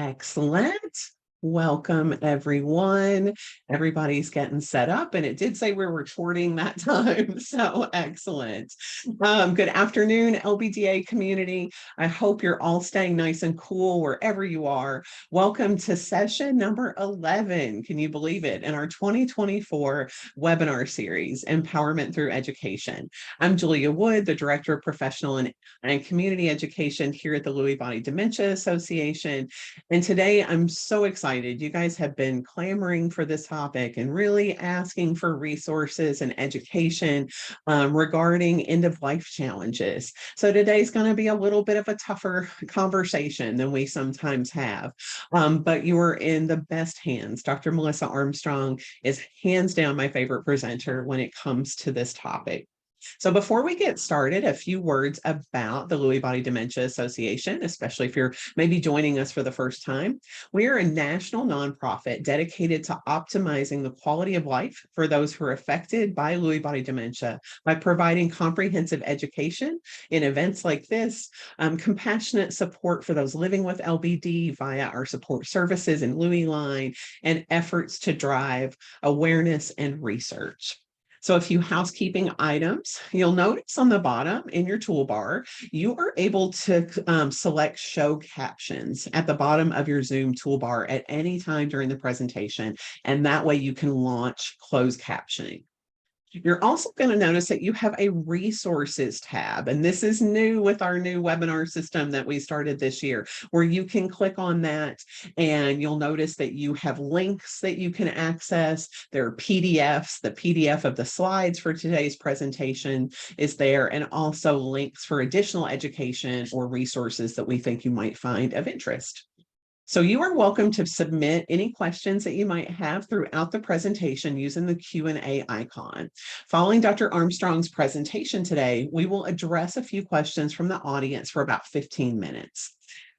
Excellent. Welcome, everyone. Everybody's getting set up, and it did say we're recording that time, so excellent. Good afternoon, LBDA community. I hope you're all staying nice and cool wherever you are. Welcome to session number 11. Can you believe it? In our 2024 webinar series, Empowerment Through Education. I'm Julia Wood, the Director of Professional and Community Education here at the Lewy Body Dementia Association. And today I'm so excited. You guys have been clamoring for this topic and really asking for resources and education regarding end-of-life challenges. So today's going to be a little bit of a tougher conversation than we sometimes have, but you are in the best hands. Dr. Melissa Armstrong is hands down my favorite presenter when it comes to this topic. So before we get started, a few words about the Lewy Body Dementia Association, especially if you're maybe joining us for the first time. We are a national nonprofit dedicated to optimizing the quality of life for those who are affected by Lewy body dementia by providing comprehensive education in events like this, compassionate support for those living with LBD via our support services and Lewy Line, and efforts to drive awareness and research. So a few housekeeping items. You'll notice on the bottom in your toolbar, you are able to select show captions at the bottom of your Zoom toolbar at any time during the presentation, and that way you can launch closed captioning. You're also going to notice that you have a resources tab, and this is new with our new webinar system that we started this year, where you can click on that and you'll notice that you have links that you can access. There are PDFs. The PDF of the slides for today's presentation is there, and also links for additional education or resources that we think you might find of interest. So you are welcome to submit any questions that you might have throughout the presentation using the Q&A icon. Following Dr. Armstrong's presentation today, we will address a few questions from the audience for about 15 minutes.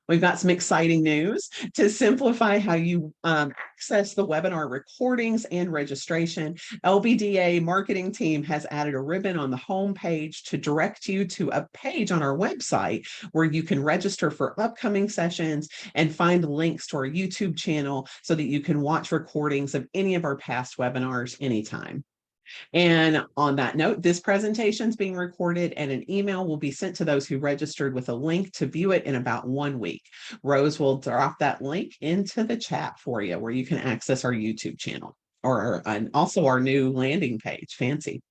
We've got some exciting news to simplify how you access the webinar recordings and registration. LBDA marketing team has added a ribbon on the home page to direct you to a page on our website where you can register for upcoming sessions and find links to our YouTube channel so that you can watch recordings of any of our past webinars anytime. And on that note, this presentation is being recorded and an email will be sent to those who registered with a link to view it in about 1 week. Rose will drop that link into the chat for you where you can access our YouTube channel and also our new landing page. Fancy.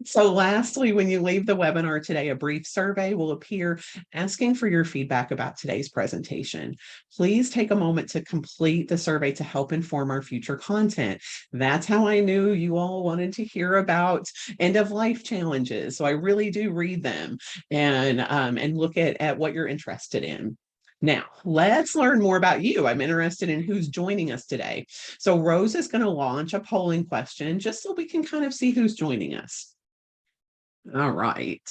So lastly, when you leave the webinar today, a brief survey will appear asking for your feedback about today's presentation. Please take a moment to complete the survey to help inform our future content. That's how I knew you all wanted to hear about end-of-life challenges. So I really do read them and look at what you're interested in. Now, let's learn more about you. I'm interested in who's joining us today. So Rose is going to launch a polling question just so we can kind of see who's joining us. All right.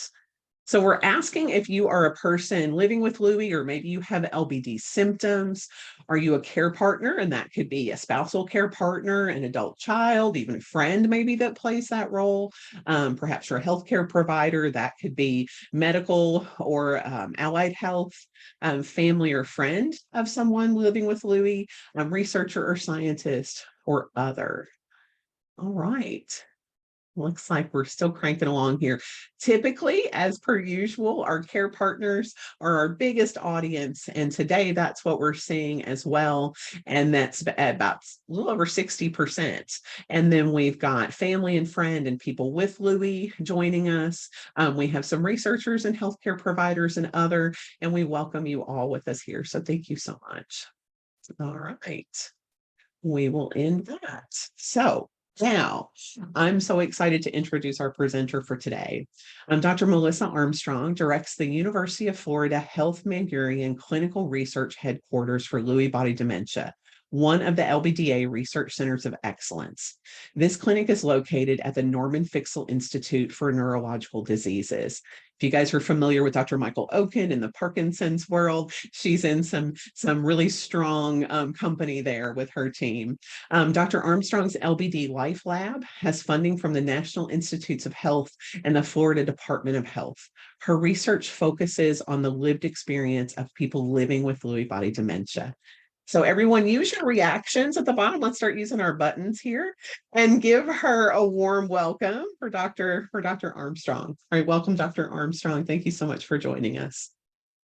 So we're asking if you are a person living with Lewy, or maybe you have LBD symptoms. Are you a care partner? And that could be a spousal care partner, an adult child, even a friend maybe that plays that role. Perhaps you're a healthcare provider. That could be medical or allied health, family or friend of someone living with Lewy, researcher or scientist, or other. All right. Looks like we're still cranking along here. Typically, as per usual, our care partners are our biggest audience. And today that's what we're seeing as well. And that's about a little over 60%. And then we've got family and friend and people with Lewy joining us. We have some researchers and healthcare providers and other, and we welcome you all with us here. So thank you so much. All right. We will end that. So now, I'm so excited to introduce our presenter for today. Dr. Melissa Armstrong directs the University of Florida Health Manurian Clinical Research Headquarters for Lewy Body Dementia, one of the LBDA Research Centers of Excellence. This clinic is located at the Norman Fixel Institute for Neurological Diseases. If you guys are familiar with Dr. Michael Oken in the Parkinson's world, she's in some really strong company there with her team. Dr. Armstrong's LBD Life Lab has funding from the National Institutes of Health and the Florida Department of Health. Her research focuses on the lived experience of people living with Lewy body dementia. So everyone use your reactions at the bottom. Let's start using our buttons here and give her a warm welcome for Dr. Armstrong. All right, welcome, Dr. Armstrong. Thank you so much for joining us.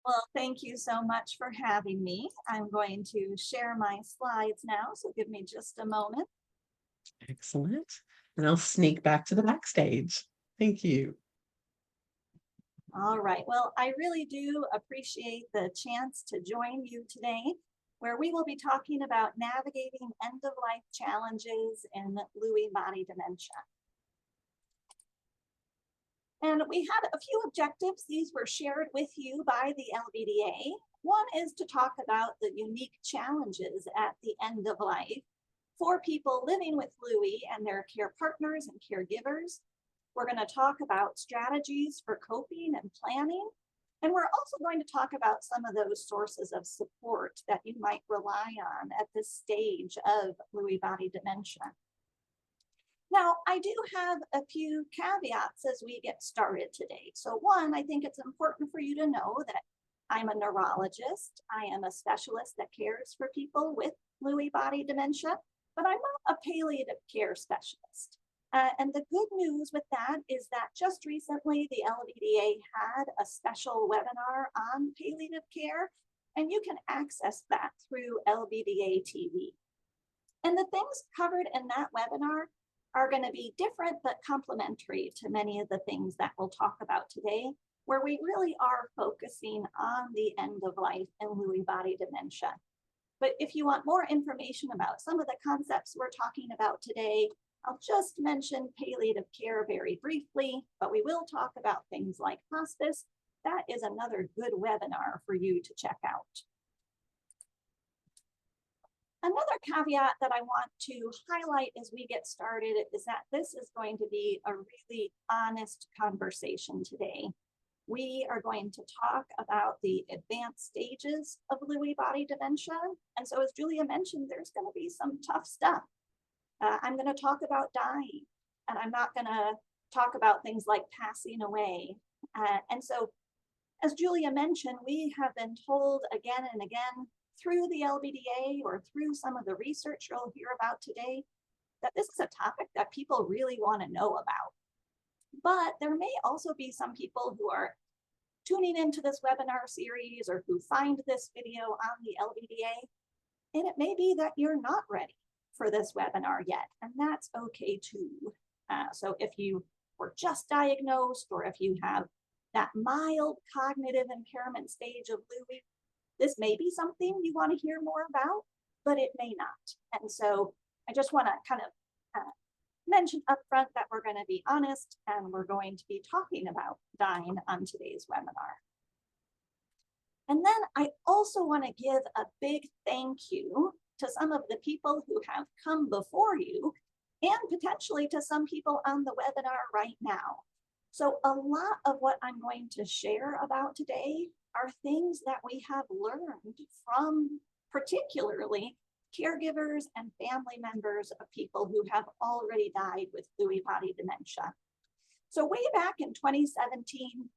Well, thank you so much for having me. I'm going to share my slides now, so give me just a moment. Excellent. And I'll sneak back to the backstage. Thank you. All right, well, I really do appreciate the chance to join you today, where we will be talking about navigating end-of-life challenges in Lewy body dementia. And we had a few objectives. These were shared with you by the LBDA. One is to talk about the unique challenges at the end of life for people living with Lewy and their care partners and caregivers. We're going to talk about strategies for coping and planning. And we're also going to talk about some of those sources of support that you might rely on at this stage of Lewy body dementia. Now, I do have a few caveats as we get started today. So one, I think it's important for you to know that I'm a neurologist. I am a specialist that cares for people with Lewy body dementia, but I'm not a palliative care specialist. And the good news with that is that just recently, the LBDA had a special webinar on palliative care, and you can access that through LBDA TV. And the things covered in that webinar are going to be different but complementary to many of the things that we'll talk about today, where we really are focusing on the end of life in Lewy body dementia. But if you want more information about some of the concepts we're talking about today, I'll just mention palliative care very briefly, but we will talk about things like hospice. That is another good webinar for you to check out. Another caveat that I want to highlight as we get started is that this is going to be a really honest conversation today. We are going to talk about the advanced stages of Lewy body dementia. And so as Julia mentioned, there's going to be some tough stuff. I'm going to talk about dying, and I'm not going to talk about things like passing away. And so as Julia mentioned, we have been told again and again through the LBDA or through some of the research you'll hear about today, that this is a topic that people really want to know about. But there may also be some people who are tuning into this webinar series or who find this video on the LBDA, and it may be that you're not ready for this webinar yet, and that's okay too. So if you were just diagnosed or if you have that mild cognitive impairment stage of Lewy, this may be something you want to hear more about, but it may not. And so I just want to kind of mention upfront that we're going to be honest and we're going to be talking about dying on today's webinar. And then I also want to give a big thank you to some of the people who have come before you and potentially to some people on the webinar right now. So a lot of what I'm going to share about today are things that we have learned from particularly caregivers and family members of people who have already died with Lewy body dementia. So way back in 2017,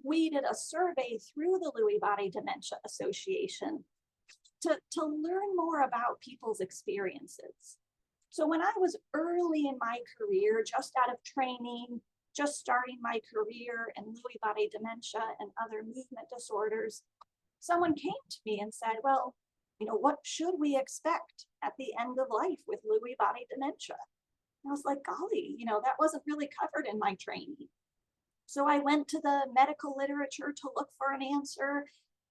we did a survey through the Lewy Body Dementia Association to learn more about people's experiences. So when I was early in my career, just out of training, just starting my career in Lewy body dementia and other movement disorders, someone came to me and said, well, you know, what should we expect at the end of life with Lewy body dementia? And I was like, golly, you know, that wasn't really covered in my training. So I went to the medical literature to look for an answer,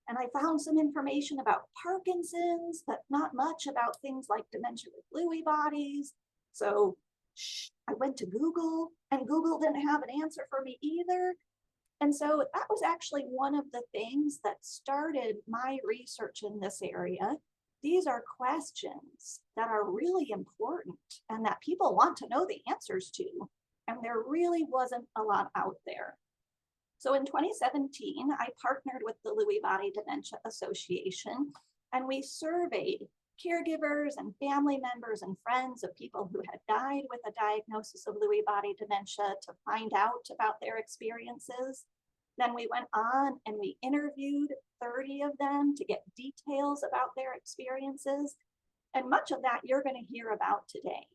and I found some information about Parkinson's, but not much about things like dementia with Lewy bodies. So I went to Google, and Google didn't have an answer for me either. And so that was actually one of the things that started my research in this area. These are questions that are really important and that people want to know the answers to, and there really wasn't a lot out there. So in 2017, I partnered with the Lewy Body Dementia Association, and we surveyed caregivers and family members and friends of people who had died with a diagnosis of Lewy body dementia to find out about their experiences. Then we went on and we interviewed 30 of them to get details about their experiences. And much of that you're going to hear about today.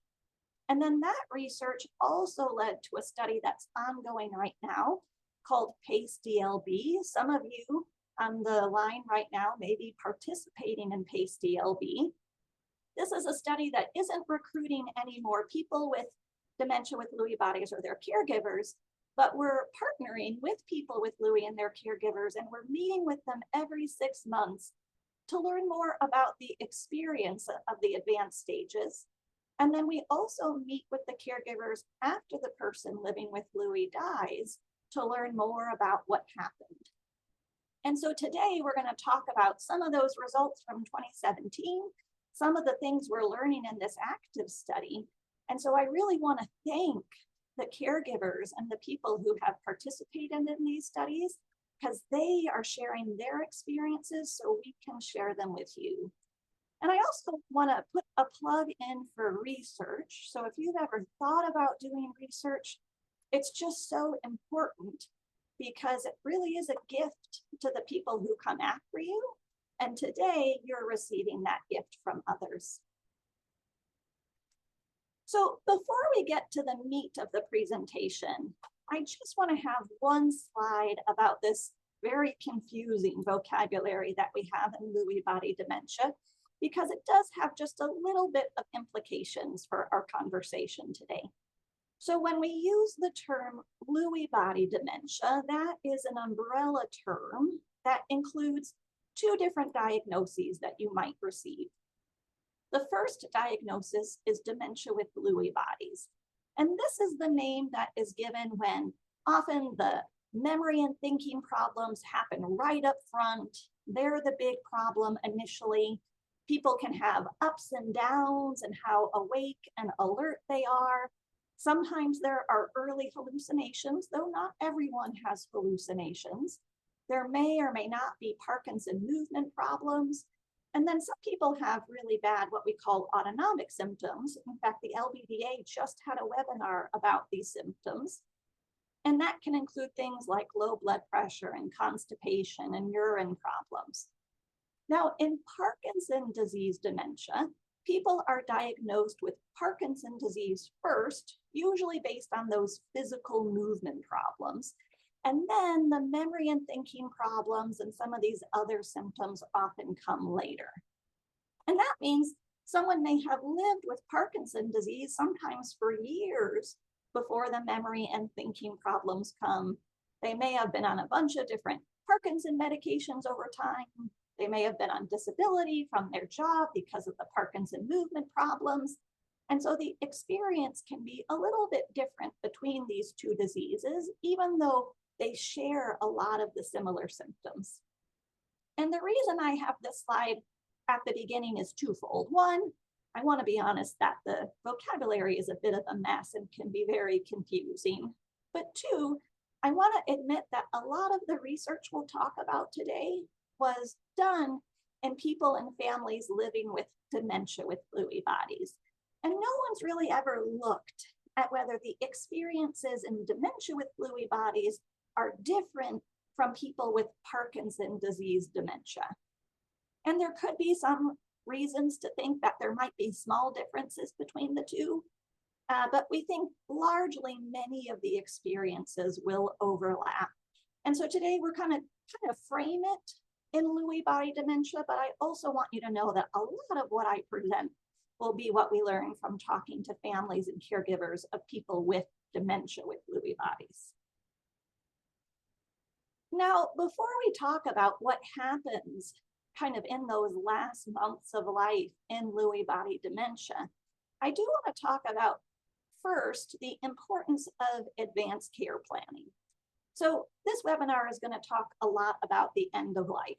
And then that research also led to a study that's ongoing right now called PACE-DLB. Some of you on the line right now may be participating in PACE-DLB. This is a study that isn't recruiting any more people with dementia with Lewy bodies or their caregivers, but we're partnering with people with Lewy and their caregivers, and we're meeting with them every 6 months to learn more about the experience of the advanced stages. And then we also meet with the caregivers after the person living with Lewy dies to learn more about what happened. And so today we're going to talk about some of those results from 2017, some of the things we're learning in this active study. And so I really want to thank the caregivers and the people who have participated in these studies, because they are sharing their experiences so we can share them with you. And I also want to put a plug in for research. So if you've ever thought about doing research, it's just so important because it really is a gift to the people who come after you. And today you're receiving that gift from others. So before we get to the meat of the presentation, I just want to have one slide about this very confusing vocabulary that we have in Lewy body dementia, because it does have just a little bit of implications for our conversation today. So when we use the term Lewy body dementia, that is an umbrella term that includes 2 different diagnoses that you might receive. The first diagnosis is dementia with Lewy bodies. And this is the name that is given when often the memory and thinking problems happen right up front. They're the big problem initially. People can have ups and downs and how awake and alert they are. Sometimes there are early hallucinations, though not everyone has hallucinations. There may or may not be Parkinson movement problems. And then some people have really bad, what we call autonomic symptoms. In fact, the LBDA just had a webinar about these symptoms. And that can include things like low blood pressure and constipation and urine problems. Now, in Parkinson's disease dementia, people are diagnosed with Parkinson's disease first, usually based on those physical movement problems. And then the memory and thinking problems and some of these other symptoms often come later. And that means someone may have lived with Parkinson's disease sometimes for years before the memory and thinking problems come. They may have been on a bunch of different Parkinson medications over time. They may have been on disability from their job because of the Parkinson movement problems. And so the experience can be a little bit different between these 2 diseases, even though they share a lot of the similar symptoms. And the reason I have this slide at the beginning is twofold. One, I want to be honest that the vocabulary is a bit of a mess and can be very confusing. But 2, I want to admit that a lot of the research we'll talk about today was done in people and families living with dementia with Lewy bodies. And no one's really ever looked at whether the experiences in dementia with Lewy bodies are different from people with Parkinson's disease dementia. And there could be some reasons to think that there might be small differences between the 2, but we think largely many of the experiences will overlap. And so today we're kind of frame it in Lewy body dementia, but I also want you to know that a lot of what I present will be what we learn from talking to families and caregivers of people with dementia with Lewy bodies. Now, before we talk about what happens kind of in those last months of life in Lewy body dementia, I do want to talk about first the importance of advanced care planning. So this webinar is going to talk a lot about the end of life.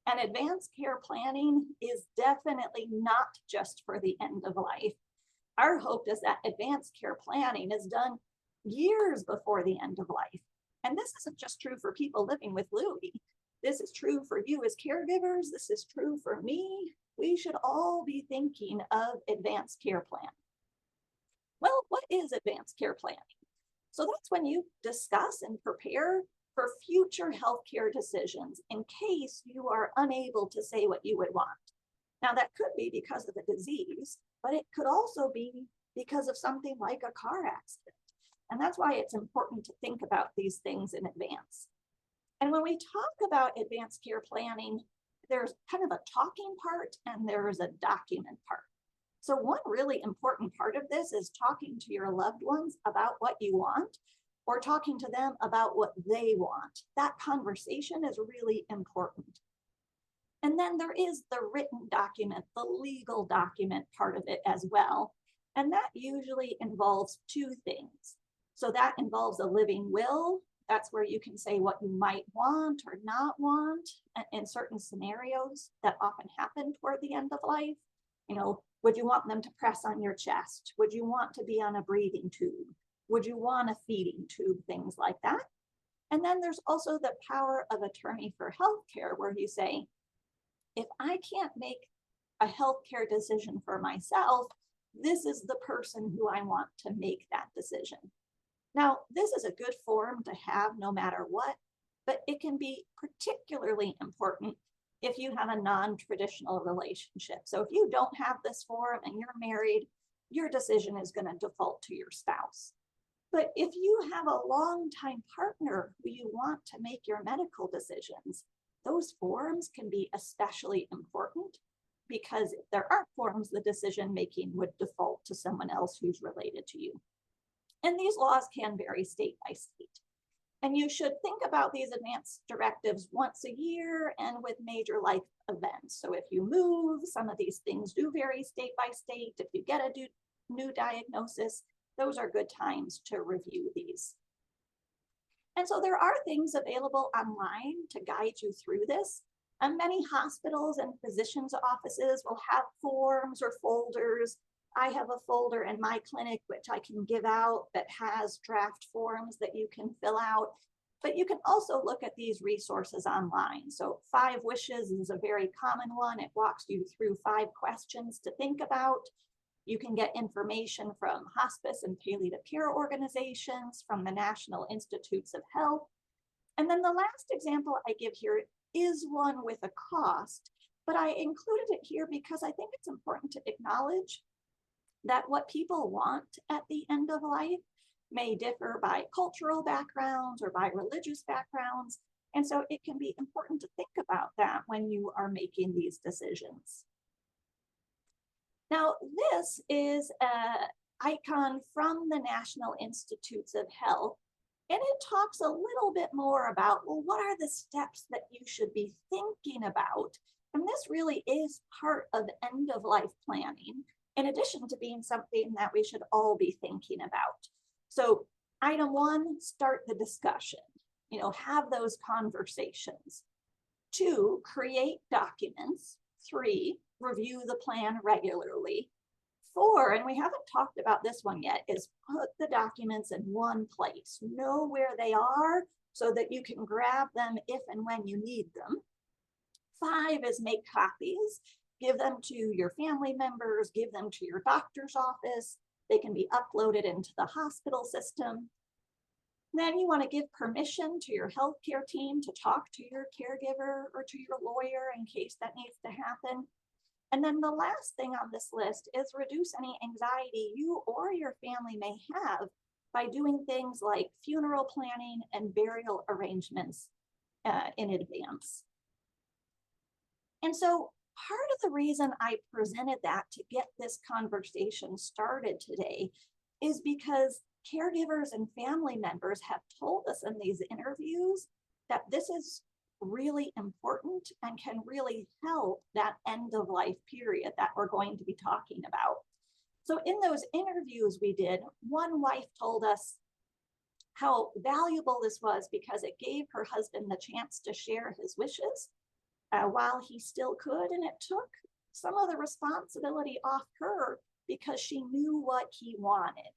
And advanced care planning is definitely not just for the end of life. Our hope is that advanced care planning is done years before the end of life. And this isn't just true for people living with Lewy. This is true for you as caregivers. This is true for me. We should all be thinking of advanced care planning. Well, what is advanced care planning? So that's when you discuss and prepare for future healthcare decisions in case you are unable to say what you would want. Now, that could be because of a disease, but it could also be because of something like a car accident. And that's why it's important to think about these things in advance. And when we talk about advanced care planning, there's kind of a talking part and there's a document part. So one really important part of this is talking to your loved ones about what you want, or talking to them about what they want. That conversation is really important. And then there is the written document, the legal document part of it as well. And that usually involves two things. So that involves a living will. That's where you can say what you might want or not want in certain scenarios that often happen toward the end of life. You know, would you want them to press on your chest? Would you want to be on a breathing tube? Would you want a feeding tube? Things like that. And then there's also the power of attorney for healthcare, where you say, if I can't make a healthcare decision for myself, this is the person who I want to make that decision. Now, this is a good form to have no matter what, but it can be particularly important if you have a non-traditional relationship. So if you don't have this form and you're married, your decision is going to default to your spouse. But if you have a longtime partner who you want to make your medical decisions, those forms can be especially important, because if there aren't forms, the decision making would default to someone else who's related to you. And these laws can vary state by state. And you should think about these advance directives once a year and with major life events. So if you move, some of these things do vary state by state. If you get a new diagnosis, those are good times to review these. And so there are things available online to guide you through this. And many hospitals and physicians' offices will have forms or folders. I have a folder in my clinic which I can give out that has draft forms that you can fill out. But you can also look at these resources online. So 5 Wishes is a very common one. It walks you through 5 questions to think about. You can get information from hospice and palliative care organizations, from the National Institutes of Health. And then the last example I give here is one with a cost, but I included it here because I think it's important to acknowledge that what people want at the end of life may differ by cultural backgrounds or by religious backgrounds. And so it can be important to think about that when you are making these decisions. Now, this is an icon from the National Institutes of Health, and it talks a little bit more about, well, what are the steps that you should be thinking about? And this really is part of end-of-life planning, in addition to being something that we should all be thinking about. So item 1, start the discussion, have those conversations. 2, create documents. 3, review the plan regularly. 4, and we haven't talked about this one yet, is put the documents in one place. Know where they are so that you can grab them if and when you need them. 5 is make copies. Give them to your family members, give them to your doctor's office. They can be uploaded into the hospital system. Then you want to give permission to your healthcare team to talk to your caregiver or to your lawyer in case that needs to happen. And then the last thing on this list is reduce any anxiety you or your family may have by doing things like funeral planning and burial arrangements in advance. And so part of the reason I presented that to get this conversation started today is because caregivers and family members have told us in these interviews that this is really important and can really help that end of life period that we're going to be talking about. So in those interviews we did, one wife told us how valuable this was because it gave her husband the chance to share his wishes while he still could, and it took some of the responsibility off her because she knew what he wanted.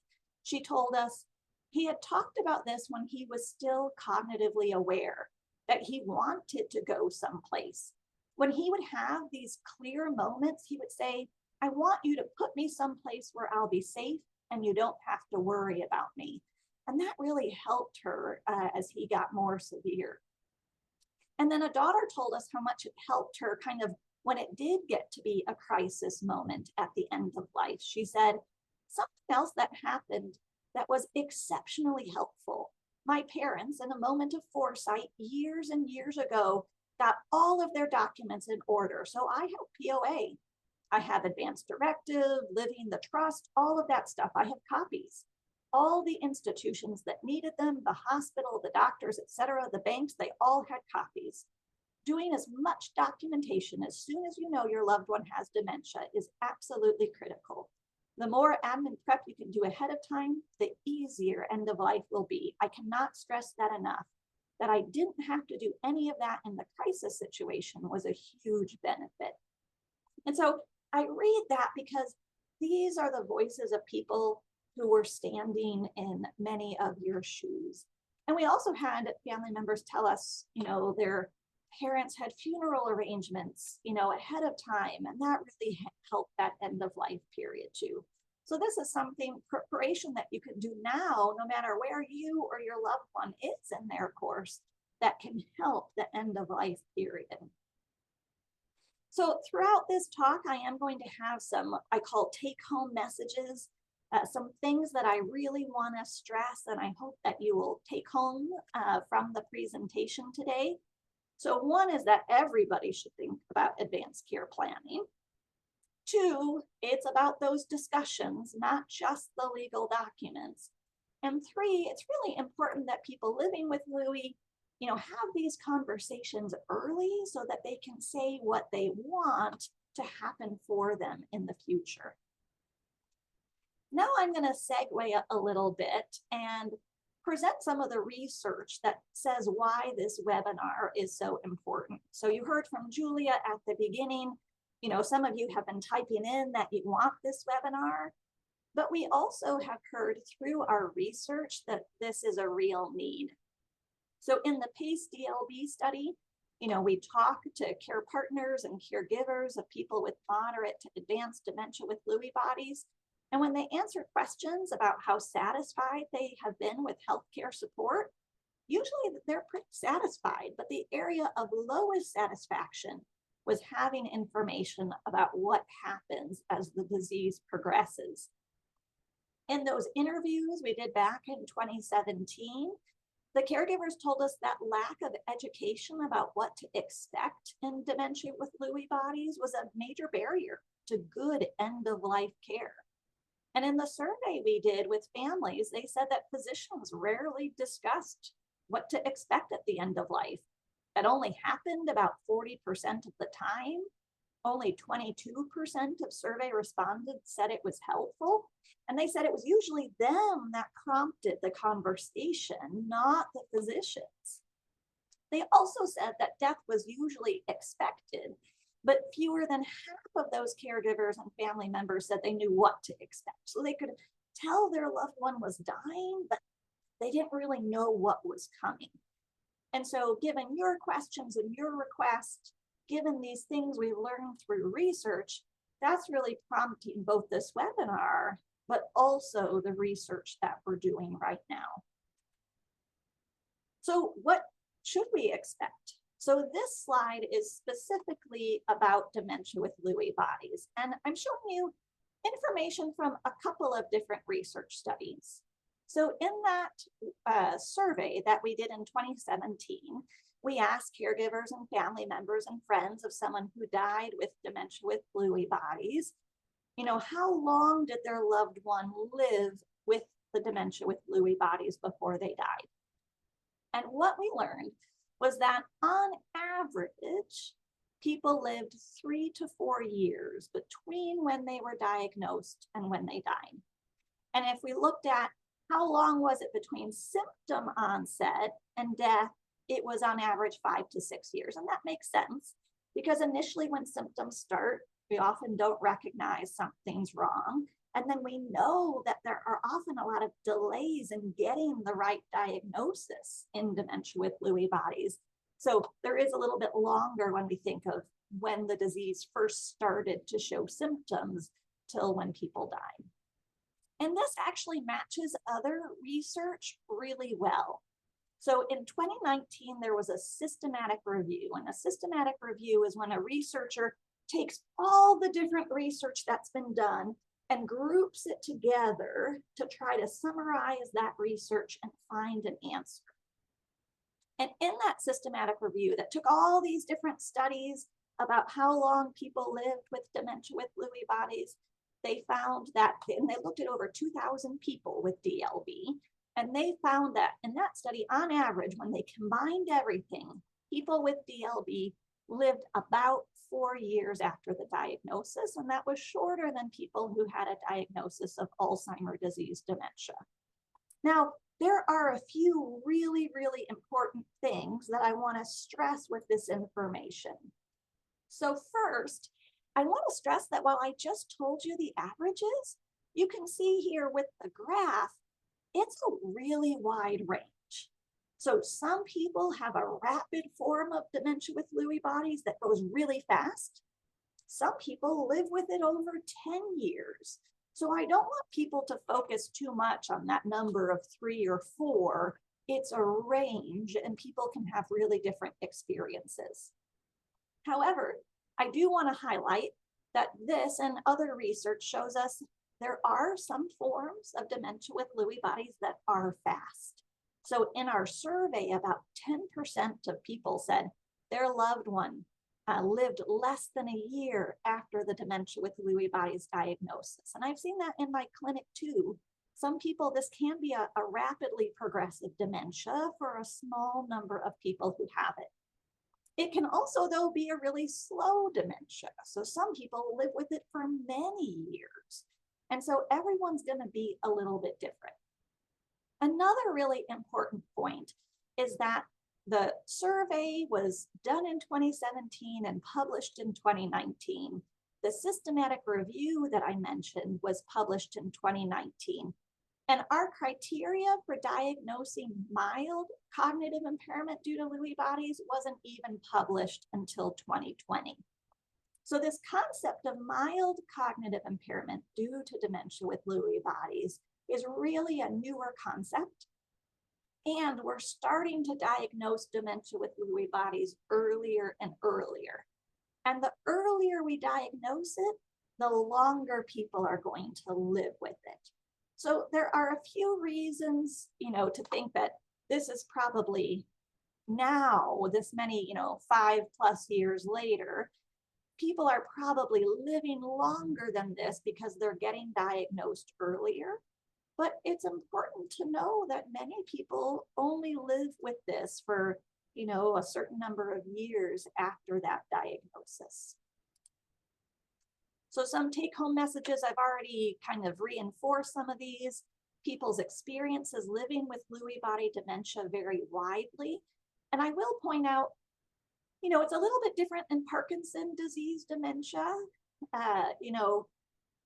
She told us he had talked about this when he was still cognitively aware, that he wanted to go someplace. When he would have these clear moments, he would say, I want you to put me someplace where I'll be safe and you don't have to worry about me. And that really helped her as he got more severe. And then a daughter told us how much it helped her kind of when it did get to be a crisis moment at the end of life. She said, something else that happened that was exceptionally helpful. My parents, in a moment of foresight years and years ago, got all of their documents in order. So I have POA. I have advance directive, living the trust, all of that stuff. I have copies. All the institutions that needed them, the hospital, the doctors, etc., the banks, they all had copies. Doing as much documentation as soon as you know your loved one has dementia is absolutely critical. The more admin prep you can do ahead of time, the easier end of life will be. I cannot stress that enough. That I didn't have to do any of that in the crisis situation was a huge benefit. And so I read that because these are the voices of people who were standing in many of your shoes. And we also had family members tell us, their parents had funeral arrangements, ahead of time, and that really helped that end of life period too. So this is something, preparation that you can do now, no matter where you or your loved one is in their course, that can help the end of life period. So throughout this talk, I am going to have some, I call take-home messages, some things that I really want to stress, and I hope that you will take home from the presentation today. So one is that everybody should think about advanced care planning. 2, it's about those discussions, not just the legal documents. And 3, it's really important that people living with Lewy, have these conversations early so that they can say what they want to happen for them in the future. Now I'm going to segue a little bit and present some of the research that says why this webinar is so important. So you heard from Julia at the beginning, some of you have been typing in that you want this webinar, but we also have heard through our research that this is a real need. So in the PACE DLB study, we talk to care partners and caregivers of people with moderate to advanced dementia with Lewy bodies. And when they answer questions about how satisfied they have been with healthcare support, usually they're pretty satisfied, but the area of lowest satisfaction was having information about what happens as the disease progresses. In those interviews we did back in 2017, the caregivers told us that lack of education about what to expect in dementia with Lewy bodies was a major barrier to good end-of-life care. And in the survey we did with families, they said that physicians rarely discussed what to expect at the end of life. It only happened about 40% of the time. Only 22% of survey respondents said it was helpful. And they said it was usually them that prompted the conversation, not the physicians. They also said that death was usually expected, but fewer than half of those caregivers and family members said they knew what to expect. So they could tell their loved one was dying, but they didn't really know what was coming. And so given your questions and your requests, given these things we learned through research, that's really prompting both this webinar, but also the research that we're doing right now. So what should we expect? So this slide is specifically about dementia with Lewy bodies, and I'm showing you information from a couple of different research studies. So in that survey that we did in 2017, we asked caregivers and family members and friends of someone who died with dementia with Lewy bodies, how long did their loved one live with the dementia with Lewy bodies before they died? And what we learned was that on average, people lived 3 to 4 years between when they were diagnosed and when they died. And if we looked at how long was it between symptom onset and death, it was on average 5 to 6 years. And that makes sense because initially when symptoms start, we often don't recognize something's wrong. And then we know that there are often a lot of delays in getting the right diagnosis in dementia with Lewy bodies. So there is a little bit longer when we think of when the disease first started to show symptoms till when people died. And this actually matches other research really well. So in 2019, there was a systematic review, and a systematic review is when a researcher takes all the different research that's been done and groups it together to try to summarize that research and find an answer. And in that systematic review that took all these different studies about how long people lived with dementia with Lewy bodies, they found that, and they looked at over 2,000 people with DLB, and they found that in that study, on average, when they combined everything, people with DLB lived about 4 years after the diagnosis, and that was shorter than people who had a diagnosis of Alzheimer's disease dementia. Now, there are a few really, really important things that I want to stress with this information. So first, I want to stress that while I just told you the averages, you can see here with the graph, it's a really wide range. So some people have a rapid form of dementia with Lewy bodies that goes really fast. Some people live with it over 10 years. So I don't want people to focus too much on that number of 3 or 4. It's a range, and people can have really different experiences. However, I do want to highlight that this and other research shows us there are some forms of dementia with Lewy bodies that are fast. So in our survey, about 10% of people said their loved one lived less than a year after the dementia with Lewy bodies diagnosis. And I've seen that in my clinic too. Some people, this can be a rapidly progressive dementia for a small number of people who have it. It can also, though, be a really slow dementia. So some people live with it for many years. And so everyone's going to be a little bit different. Another really important point is that the survey was done in 2017 and published in 2019. The systematic review that I mentioned was published in 2019. And our criteria for diagnosing mild cognitive impairment due to Lewy bodies wasn't even published until 2020. So this concept of mild cognitive impairment due to dementia with Lewy bodies is really a newer concept. And we're starting to diagnose dementia with Lewy bodies earlier and earlier. And the earlier we diagnose it, the longer people are going to live with it. So there are a few reasons, to think that this is probably now, this many, 5+ years later, people are probably living longer than this because they're getting diagnosed earlier. But it's important to know that many people only live with this for, a certain number of years after that diagnosis. So some take-home messages, I've already kind of reinforced some of these. People's experiences living with Lewy body dementia vary widely. And I will point out, it's a little bit different in Parkinson's disease dementia.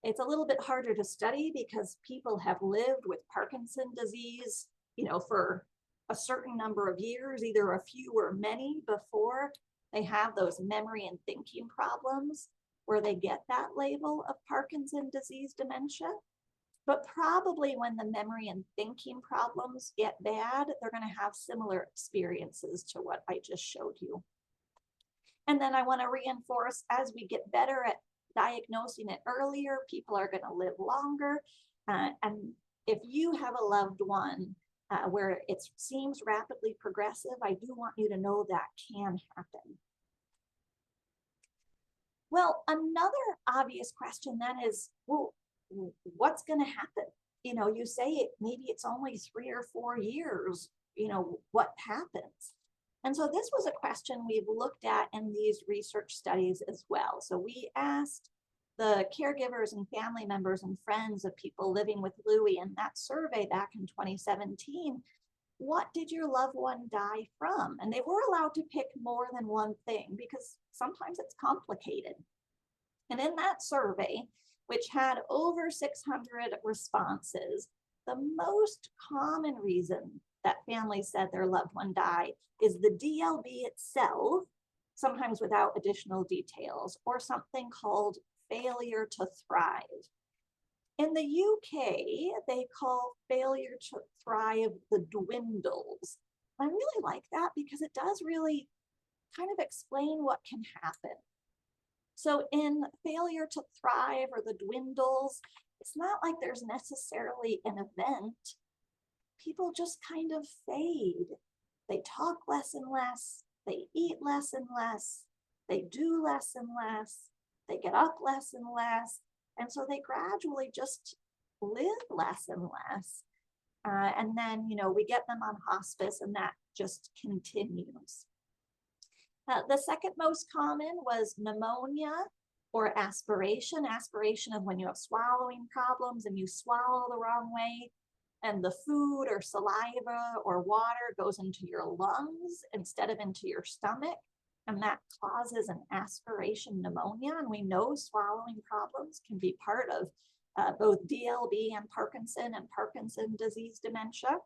It's a little bit harder to study because people have lived with Parkinson's disease, for a certain number of years, either a few or many before they have those memory and thinking problems where they get that label of Parkinson's disease dementia. But probably when the memory and thinking problems get bad, they're going to have similar experiences to what I just showed you. And then I want to reinforce, as we get better at diagnosing it earlier, people are going to live longer. And if you have a loved one where it seems rapidly progressive, I do want you to know that can happen. Well, another obvious question then is, well, what's going to happen? You say maybe it's only 3 or 4 years, what happens? And so this was a question we've looked at in these research studies as well. So we asked the caregivers and family members and friends of people living with Lewy in that survey back in 2017, what did your loved one die from? And they were allowed to pick more than one thing because sometimes it's complicated. And in that survey, which had over 600 responses, the most common reason that families said their loved one died is the DLB itself, sometimes without additional details, or something called failure to thrive. In the UK, they call failure to thrive the dwindles. I really like that because it does really kind of explain what can happen. So in failure to thrive or the dwindles, it's not like there's necessarily an event. People just kind of fade. They talk less and less, they eat less and less, they do less and less, they get up less and less. And so they gradually just live less and less. And then, we get them on hospice and that just continues. The second most common was pneumonia or aspiration. Aspiration of when you have swallowing problems and you swallow the wrong way and the food or saliva or water goes into your lungs instead of into your stomach. And that causes an aspiration pneumonia. And we know swallowing problems can be part of both DLB and Parkinson disease dementia.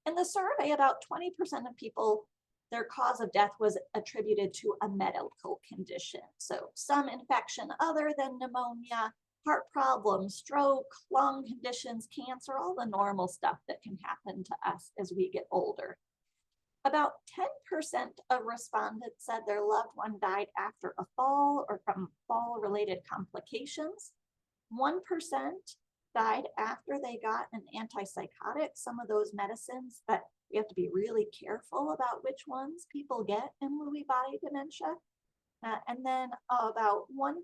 In the survey, about 20% of people, their cause of death was attributed to a medical condition. So some infection other than pneumonia, heart problems, stroke, lung conditions, cancer, all the normal stuff that can happen to us as we get older. About 10% of respondents said their loved one died after a fall or from fall-related complications. 1% died after they got an antipsychotic, some of those medicines that we have to be really careful about which ones people get in Lewy body dementia. And then about 1%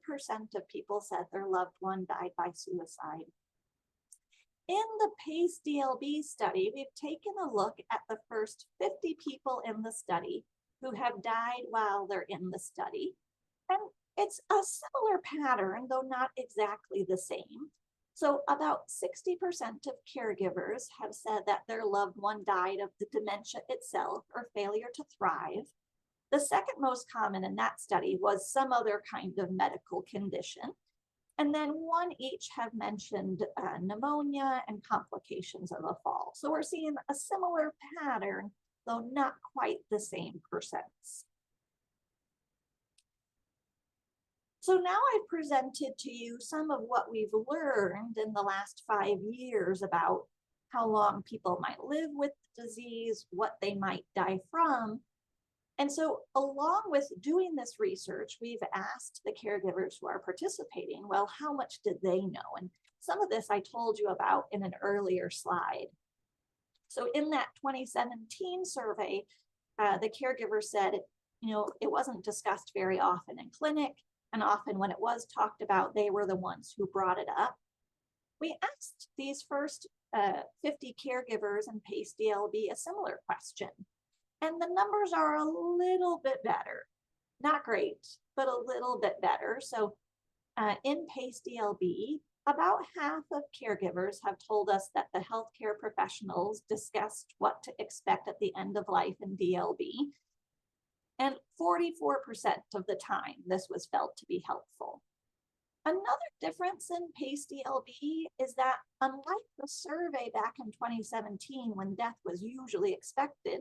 of people said their loved one died by suicide. In the PACE DLB study, we've taken a look at the first 50 people in the study who have died while they're in the study. And it's a similar pattern, though not exactly the same. So about 60% of caregivers have said that their loved one died of the dementia itself or failure to thrive. The second most common in that study was some other kind of medical condition. And then one each have mentioned pneumonia and complications of a fall. So we're seeing a similar pattern, though not quite the same percents. So now I've presented to you some of what we've learned in the last 5 years about how long people might live with the disease, what they might die from. And so along with doing this research, we've asked the caregivers who are participating, well, how much did they know? And some of this I told you about in an earlier slide. So in that 2017 survey, the caregiver said, it wasn't discussed very often in clinic. And often when it was talked about, they were the ones who brought it up. We asked these first 50 caregivers in PACE DLB a similar question. And the numbers are a little bit better. Not great, but a little bit better. So in PACE DLB, about half of caregivers have told us that the healthcare professionals discussed what to expect at the end of life in DLB. And 44% of the time, this was felt to be helpful. Another difference in PACE DLB is that unlike the survey back in 2017, when death was usually expected,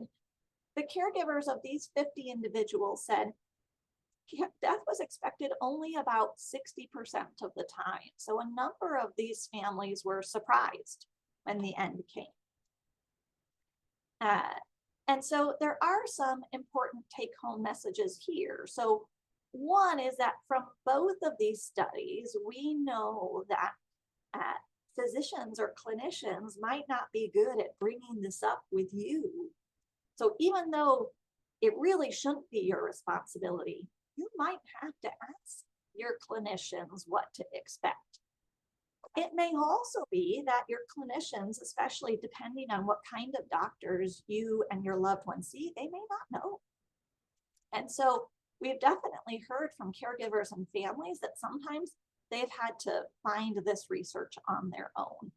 the caregivers of these 50 individuals said death was expected only about 60% of the time. So a number of these families were surprised when the end came. And so there are some important take-home messages here. So one is that from both of these studies, we know that physicians or clinicians might not be good at bringing this up with you. So even though it really shouldn't be your responsibility, you might have to ask your clinicians what to expect. It may also be that your clinicians, especially depending on what kind of doctors you and your loved ones see, they may not know. And so we've definitely heard from caregivers and families that sometimes they've had to find this research on their own.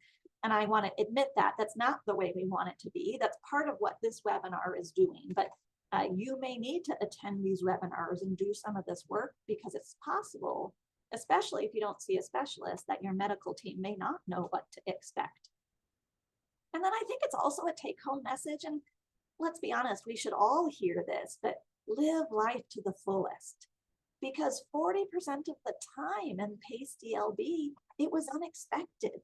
And I want to admit that that's not the way we want it to be. That's part of what this webinar is doing. But you may need to attend these webinars and do some of this work because it's possible, especially if you don't see a specialist, that your medical team may not know what to expect. And then I think it's also a take-home message, and let's be honest, we should all hear this, but live life to the fullest. Because 40% of the time in PACE DLB, it was unexpected.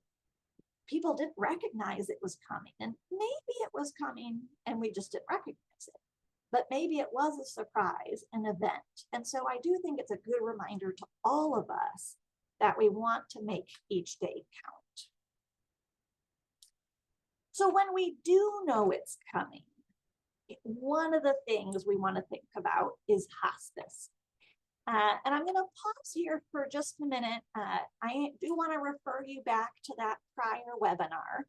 People didn't recognize it was coming, and maybe it was coming and we just didn't recognize it. But maybe it was a surprise, an event. And so I do think it's a good reminder to all of us that we want to make each day count. So when we do know it's coming, one of the things we want to think about is hospice. And I'm going to pause here for just a minute. I do want to refer you back to that prior webinar,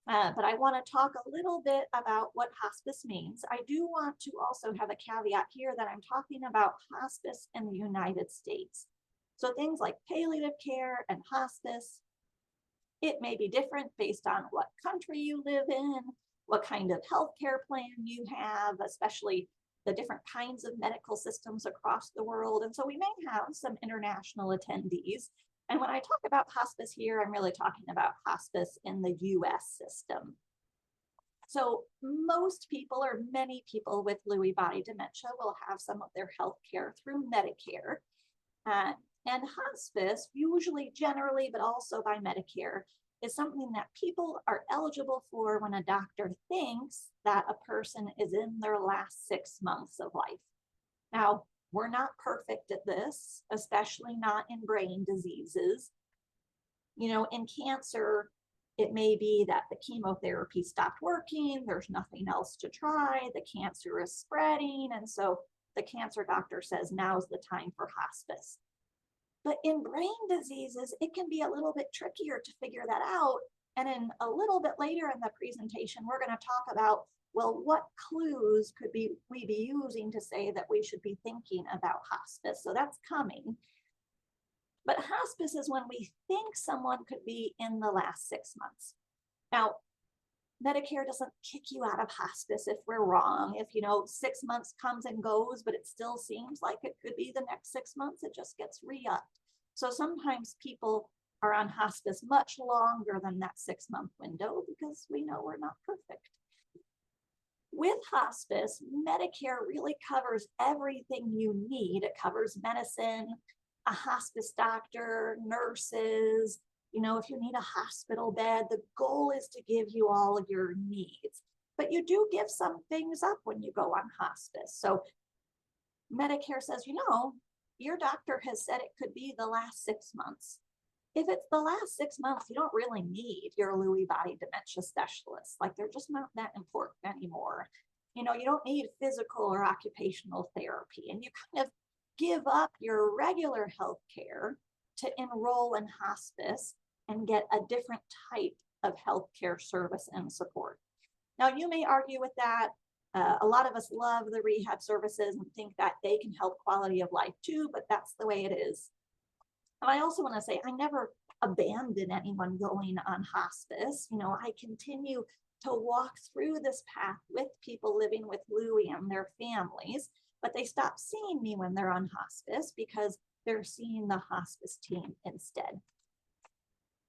but I want to talk a little bit about what hospice means. I do want to also have a caveat here that I'm talking about hospice in the United States. So things like palliative care and hospice, it may be different based on what country you live in, what kind of healthcare plan you have, especially the different kinds of medical systems across the world. And so we may have some international attendees. And when I talk about hospice here, I'm really talking about hospice in the US system. So most people, or many people with Lewy body dementia, will have some of their health care through Medicare. And hospice, usually generally, but also by Medicare, is something that people are eligible for when a doctor thinks that a person is in their last 6 months of life. Now, we're not perfect at this, especially not in brain diseases. You know, in cancer, it may be that the chemotherapy stopped working, there's nothing else to try, the cancer is spreading, and so the cancer doctor says now's the time for hospice. But in brain diseases, it can be a little bit trickier to figure that out. And in a little bit later in the presentation, we're going to talk about, well, what clues could we be using to say that we should be thinking about hospice? So that's coming. But hospice is when we think someone could be in the last 6 months. Now, Medicare doesn't kick you out of hospice if we're wrong. If, 6 months comes and goes, but it still seems like it could be the next 6 months, it just gets re-upped. So sometimes people are on hospice much longer than that 6-month window because we know we're not perfect. With hospice, Medicare really covers everything you need. It covers medicine, a hospice doctor, nurses. If you need a hospital bed, the goal is to give you all of your needs. But you do give some things up when you go on hospice. So Medicare says, your doctor has said it could be the last 6 months. If it's the last 6 months, you don't really need your Lewy body dementia specialist. Like, they're just not that important anymore. You don't need physical or occupational therapy, and you kind of give up your regular health care to enroll in hospice and get a different type of healthcare service and support. Now, you may argue with that. A lot of us love the rehab services and think that they can help quality of life too, but that's the way it is. And I also want to say, I never abandon anyone going on hospice. I continue to walk through this path with people living with Lewy and their families, but they stop seeing me when they're on hospice because they're seeing the hospice team instead.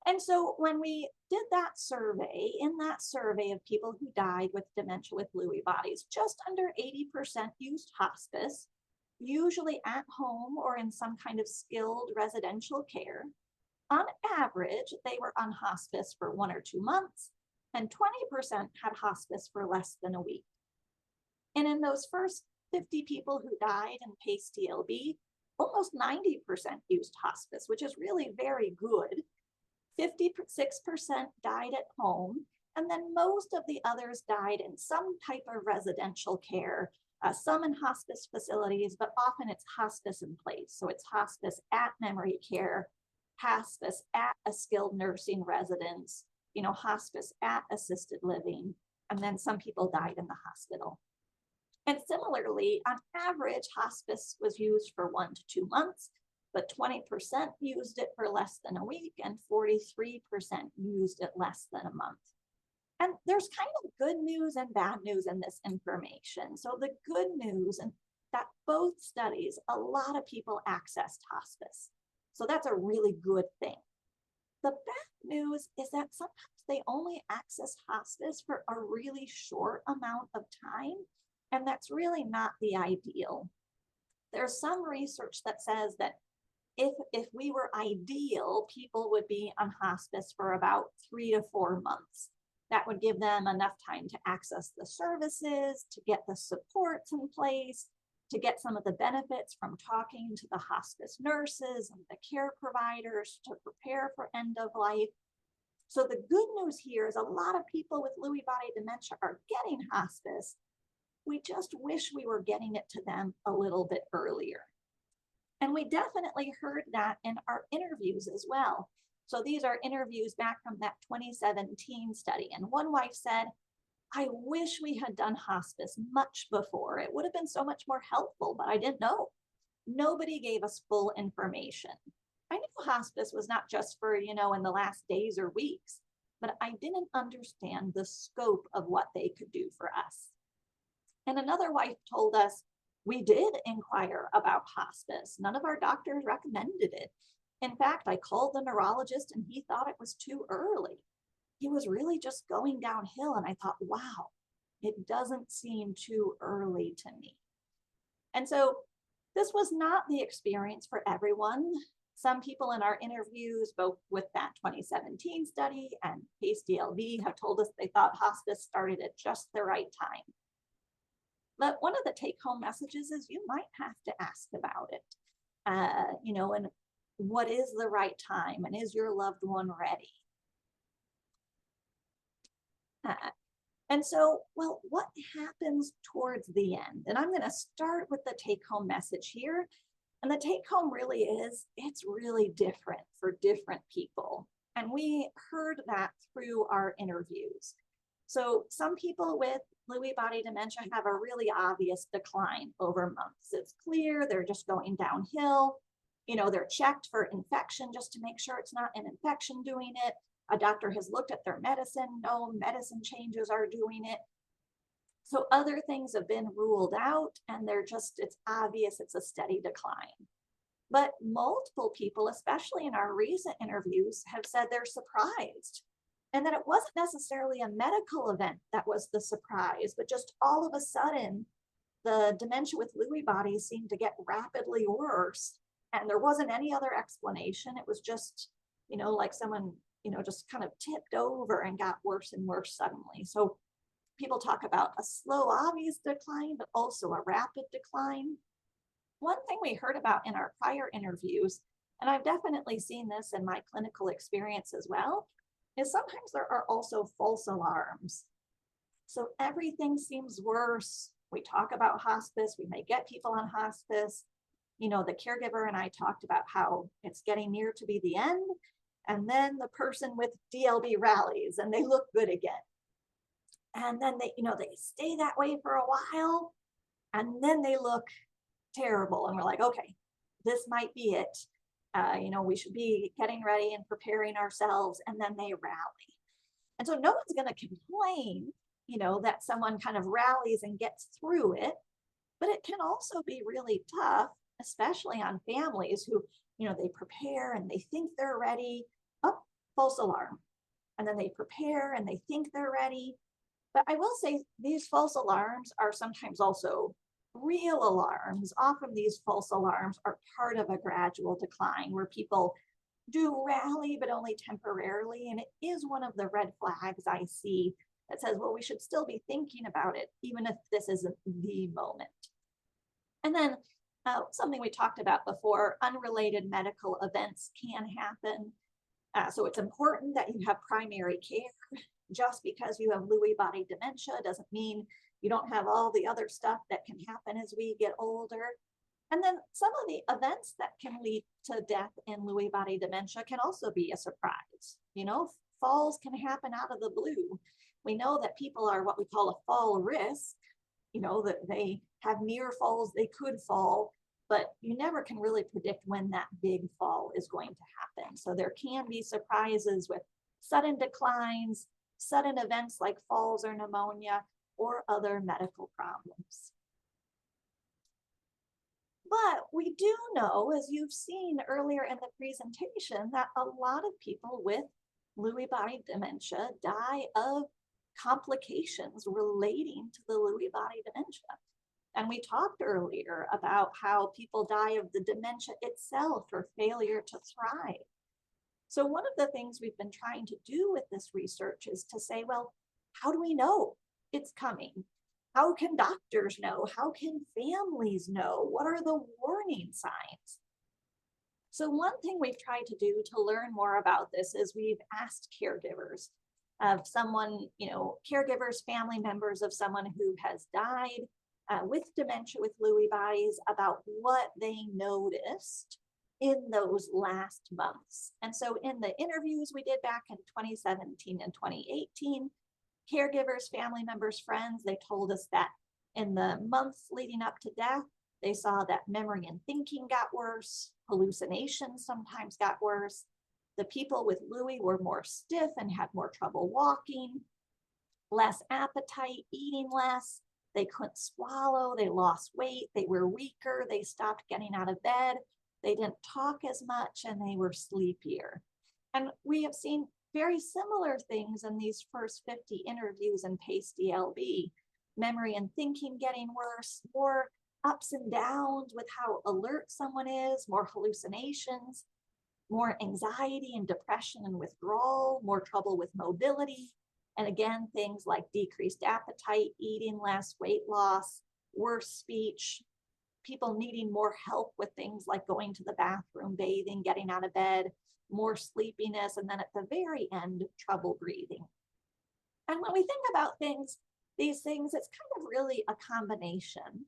And so when we did that survey, in that survey of people who died with dementia with Lewy bodies, just under 80% used hospice, usually at home or in some kind of skilled residential care. On average, they were on hospice for 1 or 2 months, and 20% had hospice for less than a week. And in those first 50 people who died in PACE-TLB, almost 90% used hospice, which is really very good. 56% died at home, and then most of the others died in some type of residential care, some in hospice facilities, but often it's hospice in place. So it's hospice at memory care, hospice at a skilled nursing residence, hospice at assisted living, and then some people died in the hospital. And similarly, on average, hospice was used for 1 to 2 months, but 20% used it for less than a week and 43% used it less than a month. And there's kind of good news and bad news in this information. So the good news is that both studies, a lot of people accessed hospice. So that's a really good thing. The bad news is that sometimes they only access hospice for a really short amount of time, and that's really not the ideal. There's some research that says that if we were ideal, people would be on hospice for about 3 to 4 months. That would give them enough time to access the services, to get the supports in place, to get some of the benefits from talking to the hospice nurses and the care providers to prepare for end of life. So the good news here is a lot of people with Lewy body dementia are getting hospice. We just wish we were getting it to them a little bit earlier. And we definitely heard that in our interviews as well. So these are interviews back from that 2017 study. And one wife said, I wish we had done hospice much before. It would have been so much more helpful, but I didn't know. Nobody gave us full information. I knew hospice was not just for, in the last days or weeks, but I didn't understand the scope of what they could do for us. And another wife told us, we did inquire about hospice. None of our doctors recommended it. In fact, I called the neurologist and he thought it was too early. He was really just going downhill. And I thought, wow, it doesn't seem too early to me. And so this was not the experience for everyone. Some people in our interviews, both with that 2017 study and PACE DLB, have told us they thought hospice started at just the right time. But one of the take-home messages is you might have to ask about it, and what is the right time, and is your loved one ready? And so, well, what happens towards the end? And I'm going to start with the take-home message here. And the take-home really is, it's really different for different people. And we heard that through our interviews. So some people with Lewy body dementia have a really obvious decline over months. It's clear they're just going downhill. They're checked for infection just to make sure it's not an infection doing it. A doctor has looked at their medicine. No medicine changes are doing it. So other things have been ruled out and it's obvious it's a steady decline. But multiple people, especially in our recent interviews, have said they're surprised. And that it wasn't necessarily a medical event that was the surprise, but just all of a sudden, the dementia with Lewy bodies seemed to get rapidly worse. And there wasn't any other explanation. It was just, like someone, just kind of tipped over and got worse and worse suddenly. So people talk about a slow, obvious decline, but also a rapid decline. One thing we heard about in our prior interviews, and I've definitely seen this in my clinical experience as well, is sometimes there are also false alarms. So everything seems worse. We talk about hospice, we may get people on hospice. The caregiver and I talked about how it's getting near to be the end. And then the person with DLB rallies and they look good again. And then they stay that way for a while. And then they look terrible. And we're like, okay, this might be it. We should be getting ready and preparing ourselves, and then they rally. And so no one's going to complain, that someone kind of rallies and gets through it, but it can also be really tough, especially on families who, they prepare and they think they're ready. Oh, false alarm. And then they prepare and they think they're ready. But I will say these false alarms are sometimes also real alarms. Often these false alarms are part of a gradual decline where people do rally, but only temporarily. And it is one of the red flags I see that says, well, we should still be thinking about it, even if this isn't the moment. And then something we talked about before, unrelated medical events can happen. So it's important that you have primary care. Just because you have Lewy body dementia doesn't mean you don't have all the other stuff that can happen as we get older. And then some of the events that can lead to death in Lewy body dementia can also be a surprise. Falls can happen out of the blue. We know that people are what we call a fall risk, that they have near falls, they could fall, but you never can really predict when that big fall is going to happen. So there can be surprises with sudden declines, sudden events like falls or pneumonia, or other medical problems. But we do know, as you've seen earlier in the presentation, that a lot of people with Lewy body dementia die of complications relating to the Lewy body dementia. And we talked earlier about how people die of the dementia itself or failure to thrive. So one of the things we've been trying to do with this research is to say, well, how do we know it's coming? How can doctors know? How can families know? What are the warning signs? So one thing we've tried to do to learn more about this is we've asked caregivers of someone, caregivers, family members of someone who has died with dementia with Lewy bodies about what they noticed in those last months. And so in the interviews we did back in 2017 and 2018, caregivers, family members, friends, they told us that in the months leading up to death, they saw that memory and thinking got worse, hallucinations sometimes got worse. The people with Lewy were more stiff and had more trouble walking, less appetite, eating less. They couldn't swallow, they lost weight, they were weaker, they stopped getting out of bed, they didn't talk as much, and they were sleepier. And we have seen very similar things in these first 50 interviews in PACE-DLB. Memory and thinking getting worse, more ups and downs with how alert someone is, more hallucinations, more anxiety and depression and withdrawal, more trouble with mobility. And again, things like decreased appetite, eating less, weight loss, worse speech, people needing more help with things like going to the bathroom, bathing, getting out of bed, more sleepiness, and then at the very end, trouble breathing. And when we think about these things, it's kind of really a combination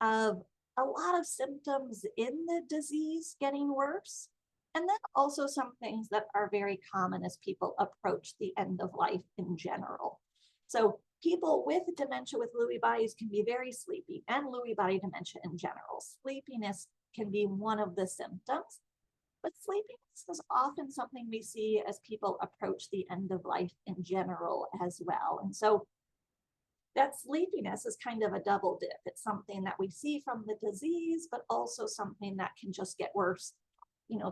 of a lot of symptoms in the disease getting worse, and then also some things that are very common as people approach the end of life in general. So people with dementia with Lewy bodies can be very sleepy, and Lewy body dementia in general. Sleepiness can be one of the symptoms, but sleepiness is often something we see as people approach the end of life in general as well. And so that sleepiness is kind of a double dip. It's something that we see from the disease, but also something that can just get worse.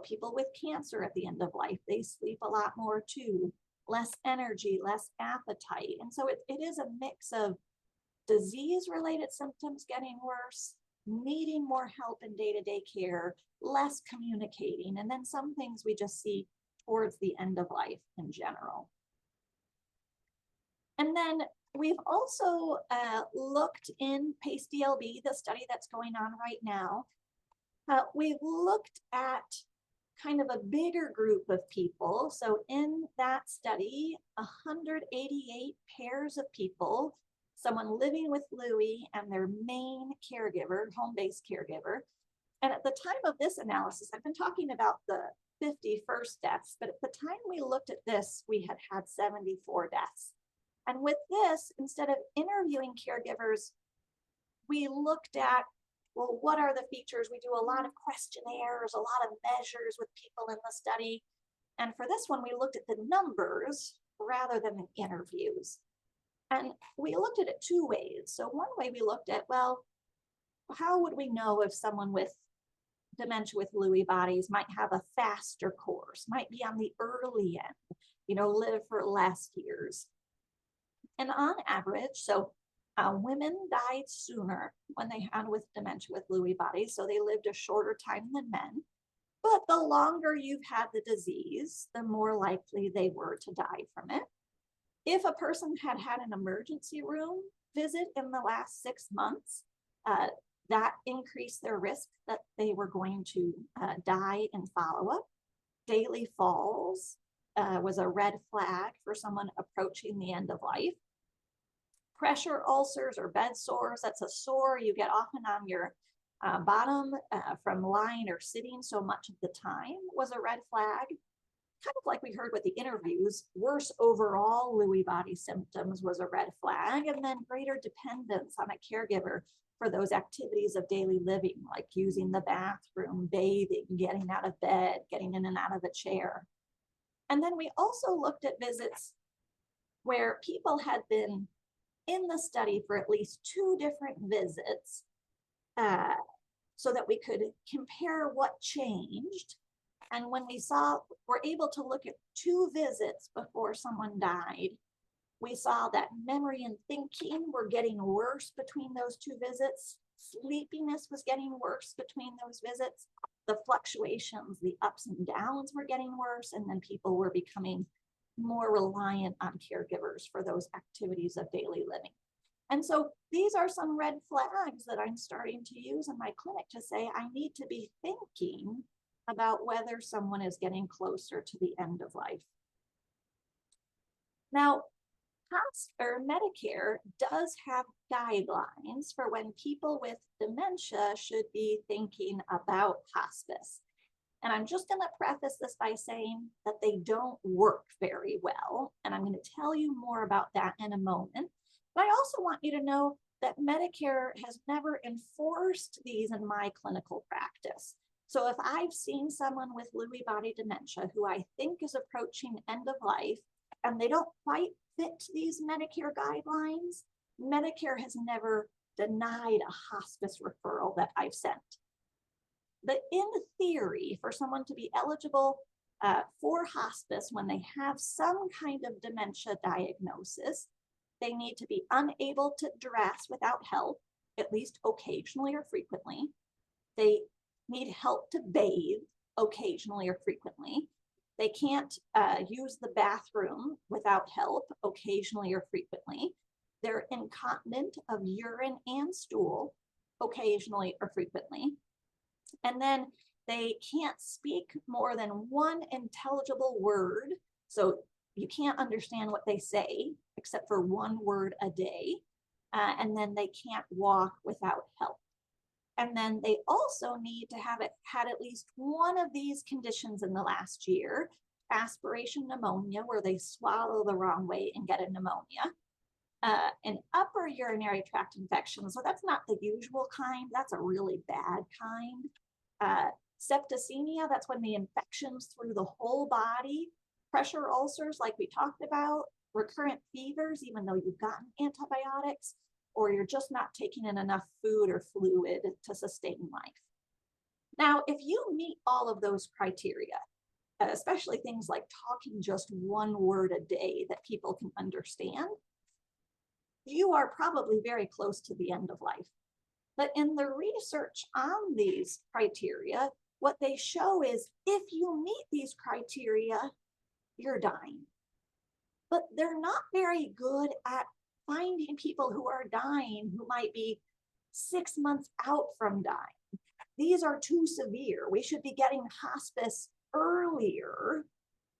People with cancer at the end of life, they sleep a lot more too, less energy, less appetite. And so it is a mix of disease-related symptoms getting worse, needing more help in day-to-day care, less communicating, and then some things we just see towards the end of life in general. And then we've also looked in PACE-DLB, the study that's going on right now. We've looked at kind of a bigger group of people. So in that study, 188 pairs of people, someone living with Lewy and their main caregiver, home-based caregiver. And at the time of this analysis, I've been talking about the 50 first deaths, but at the time we looked at this, we had 74 deaths. And with this, instead of interviewing caregivers, we looked at, well, what are the features? We do a lot of questionnaires, a lot of measures with people in the study. And for this one, we looked at the numbers rather than the interviews. And we looked at it two ways. So one way we looked at, well, how would we know if someone with dementia with Lewy bodies might have a faster course, might be on the early end, live for less years? And on average, so women died sooner when they had with dementia with Lewy bodies, so they lived a shorter time than men. But the longer you've had the disease, the more likely they were to die from it. If a person had had an emergency room visit in the last 6 months, that increased their risk that they were going to die in follow-up. Daily falls was a red flag for someone approaching the end of life. Pressure ulcers or bed sores, that's a sore you get often on your bottom from lying or sitting so much of the time, was a red flag. Kind of like we heard with the interviews, worse overall Lewy body symptoms was a red flag, and then greater dependence on a caregiver for those activities of daily living, like using the bathroom, bathing, getting out of bed, getting in and out of a chair. And then we also looked at visits where people had been in the study for at least 2 different visits so that we could compare what changed. And when we're able to look at 2 visits before someone died, we saw that memory and thinking were getting worse between those 2 visits. Sleepiness was getting worse between those visits. The fluctuations, the ups and downs were getting worse, and then people were becoming more reliant on caregivers for those activities of daily living. And so these are some red flags that I'm starting to use in my clinic to say I need to be thinking about whether someone is getting closer to the end of life. Now, Medicare does have guidelines for when people with dementia should be thinking about hospice. And I'm just going to preface this by saying that they don't work very well. And I'm going to tell you more about that in a moment. But I also want you to know that Medicare has never enforced these in my clinical practice. So if I've seen someone with Lewy body dementia who I think is approaching end of life, and they don't quite fit these Medicare guidelines, Medicare has never denied a hospice referral that I've sent. But in theory, for someone to be eligible for hospice when they have some kind of dementia diagnosis, they need to be unable to dress without help, at least occasionally or frequently. They need help to bathe occasionally or frequently. They can't use the bathroom without help occasionally or frequently. They're incontinent of urine and stool occasionally or frequently. And then they can't speak more than one intelligible word. So you can't understand what they say except for one word a day. And then they can't walk without help. And then they also need to have had at least one of these conditions in the last year: aspiration pneumonia, where they swallow the wrong way and get a pneumonia, an upper urinary tract infection. So that's not the usual kind. That's a really bad kind. Septicemia, that's when the infection's through the whole body. Pressure ulcers, like we talked about. Recurrent fevers, even though you've gotten antibiotics, or you're just not taking in enough food or fluid to sustain life. Now, if you meet all of those criteria, especially things like talking just one word a day that people can understand, you are probably very close to the end of life. But in the research on these criteria, what they show is if you meet these criteria, you're dying. But they're not very good at finding people who are dying who might be 6 months out from dying. These are too severe. We should be getting hospice earlier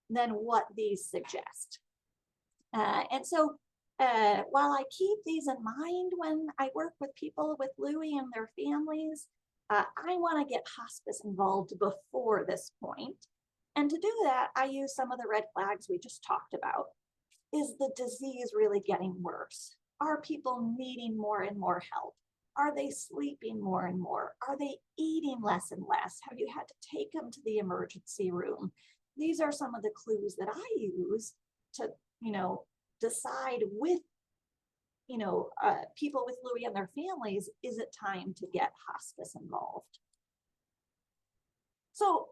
than what these suggest. And so while I keep these in mind when I work with people with Lewy and their families, I want to get hospice involved before this point. And to do that, I use some of the red flags we just talked about. Is the disease really getting worse? Are people needing more and more help? Are they sleeping more and more? Are they eating less and less? Have you had to take them to the emergency room? These are some of the clues that I use to, decide with, people with Lewy and their families, is it time to get hospice involved? So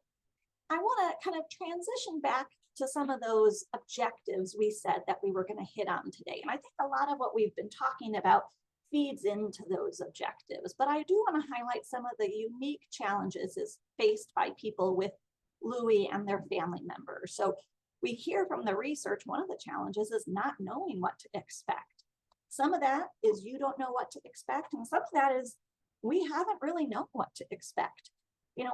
I want to kind of transition back to some of those objectives we said that we were going to hit on today. And I think a lot of what we've been talking about feeds into those objectives. But I do want to highlight some of the unique challenges faced by people with Lewy and their family members. So we hear from the research, one of the challenges is not knowing what to expect. Some of that is you don't know what to expect. And some of that is we haven't really known what to expect.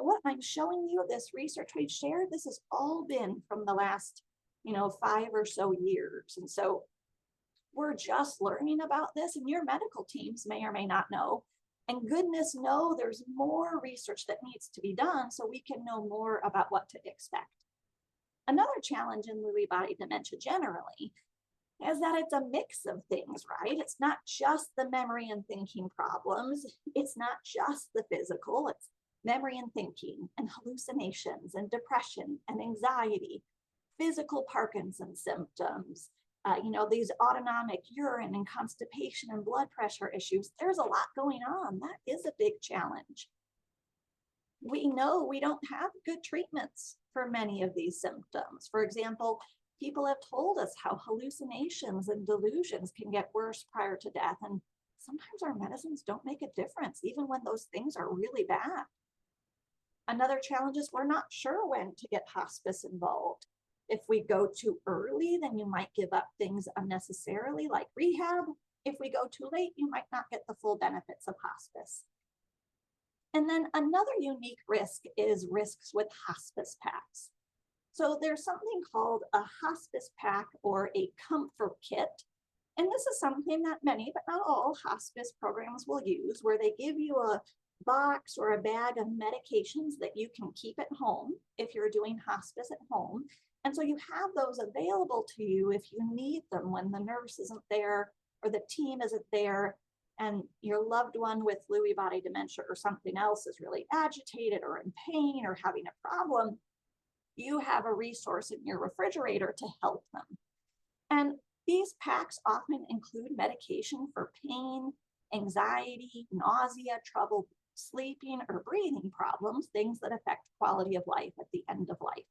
What I'm showing you, this research we've shared, this has all been from the last, 5 or so years. And so we're just learning about this, and your medical teams may or may not know. And goodness knows there's more research that needs to be done so we can know more about what to expect. Another challenge in Lewy body dementia generally is that it's a mix of things, right? It's not just the memory and thinking problems. It's not just the physical. It's memory and thinking and hallucinations and depression and anxiety, physical Parkinson's symptoms, these autonomic urine and constipation and blood pressure issues. There's a lot going on. That is a big challenge. We know we don't have good treatments for many of these symptoms. For example, people have told us how hallucinations and delusions can get worse prior to death. And sometimes our medicines don't make a difference, even when those things are really bad. Another challenge is we're not sure when to get hospice involved. If we go too early, then you might give up things unnecessarily, like rehab. If we go too late, you might not get the full benefits of hospice. And then another unique risk is risks with hospice packs. So there's something called a hospice pack or a comfort kit. And this is something that many, but not all, hospice programs will use, where they give you a box or a bag of medications that you can keep at home if you're doing hospice at home. And so you have those available to you if you need them when the nurse isn't there or the team isn't there, and your loved one with Lewy body dementia or something else is really agitated or in pain or having a problem. You have a resource in your refrigerator to help them. And these packs often include medication for pain, anxiety, nausea, trouble sleeping or breathing problems, things that affect quality of life at the end of life.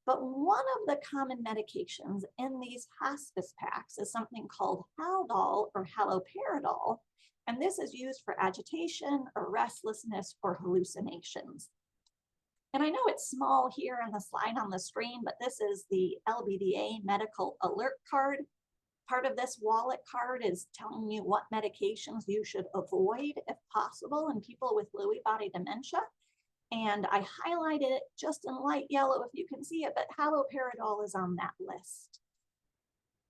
But one of the common medications in these hospice packs is something called Haldol or haloperidol. And this is used for agitation or restlessness or hallucinations. And I know it's small here on the slide on the screen, but this is the LBDA medical alert card. Part of this wallet card is telling you what medications you should avoid if possible in people with Lewy body dementia. And I highlighted it just in light yellow if you can see it, but haloperidol is on that list.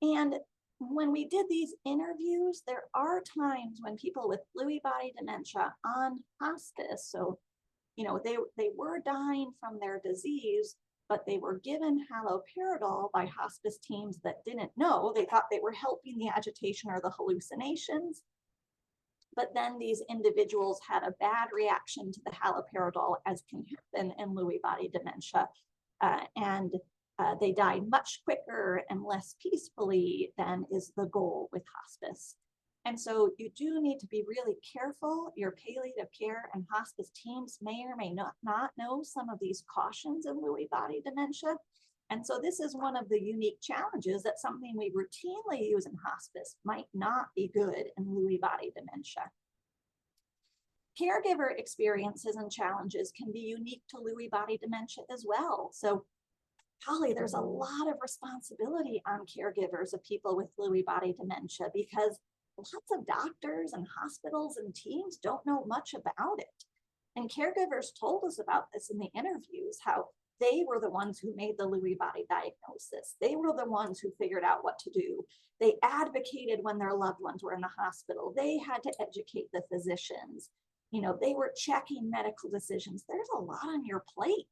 And when we did these interviews, there are times when people with Lewy body dementia on hospice, so they were dying from their disease, but they were given haloperidol by hospice teams that didn't know. They thought they were helping the agitation or the hallucinations. But then these individuals had a bad reaction to the haloperidol, as can happen in Lewy body dementia. And they died much quicker and less peacefully than is the goal with hospice. And so you do need to be really careful. Your palliative care and hospice teams may or may not know some of these cautions in Lewy body dementia. And so this is one of the unique challenges, that something we routinely use in hospice might not be good in Lewy body dementia. Caregiver experiences and challenges can be unique to Lewy body dementia as well. So Holly, there's a lot of responsibility on caregivers of people with Lewy body dementia, because lots of doctors and hospitals and teams don't know much about it. And caregivers told us about this in the interviews, how they were the ones who made the Lewy body diagnosis. They were the ones who figured out what to do. They advocated when their loved ones were in the hospital. They had to educate the physicians. They were checking medical decisions. There's a lot on your plate.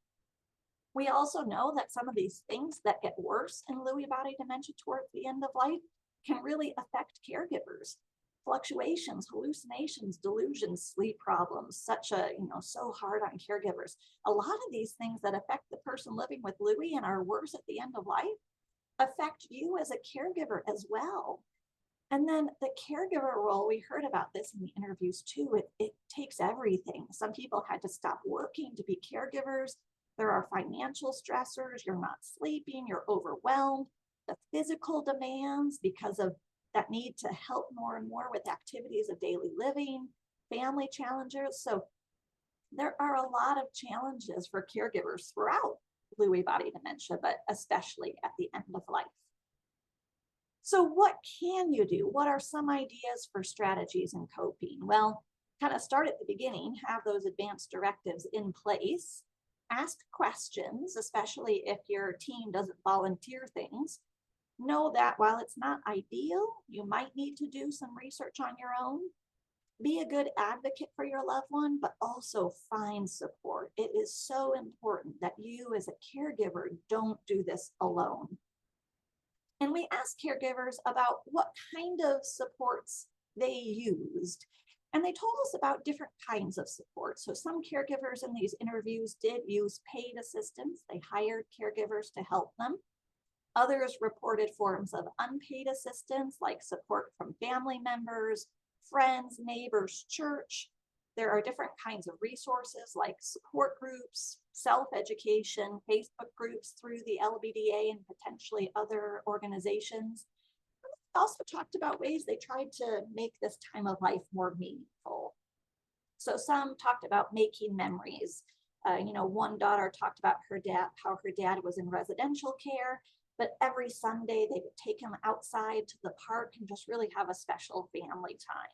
We also know that some of these things that get worse in Lewy body dementia towards the end of life can really affect caregivers. Fluctuations, hallucinations, delusions, sleep problems, so hard on caregivers. A lot of these things that affect the person living with Lewy and are worse at the end of life affect you as a caregiver as well. And then the caregiver role, we heard about this in the interviews too, it takes everything. Some people had to stop working to be caregivers. There are financial stressors, you're not sleeping, you're overwhelmed. The physical demands because of that need to help more and more with activities of daily living, family challenges. So there are a lot of challenges for caregivers throughout Lewy body dementia, but especially at the end of life. So what can you do? What are some ideas for strategies in coping? Well, kind of start at the beginning, have those advanced directives in place, ask questions, especially if your team doesn't volunteer things. Know that while it's not ideal, you might need to do some research on your own. Be a good advocate for your loved one, but also find support. It is so important that you as a caregiver don't do this alone. And we asked caregivers about what kind of supports they used. And they told us about different kinds of support. So some caregivers in these interviews did use paid assistance. They hired caregivers to help them. Others reported forms of unpaid assistance, like support from family members, friends, neighbors, church. There are different kinds of resources like support groups, self-education, Facebook groups through the LBDA and potentially other organizations. also talked about ways they tried to make this time of life more meaningful. So some talked about making memories. One daughter talked about how her dad was in residential care, but every Sunday they would take him outside to the park and just really have a special family time.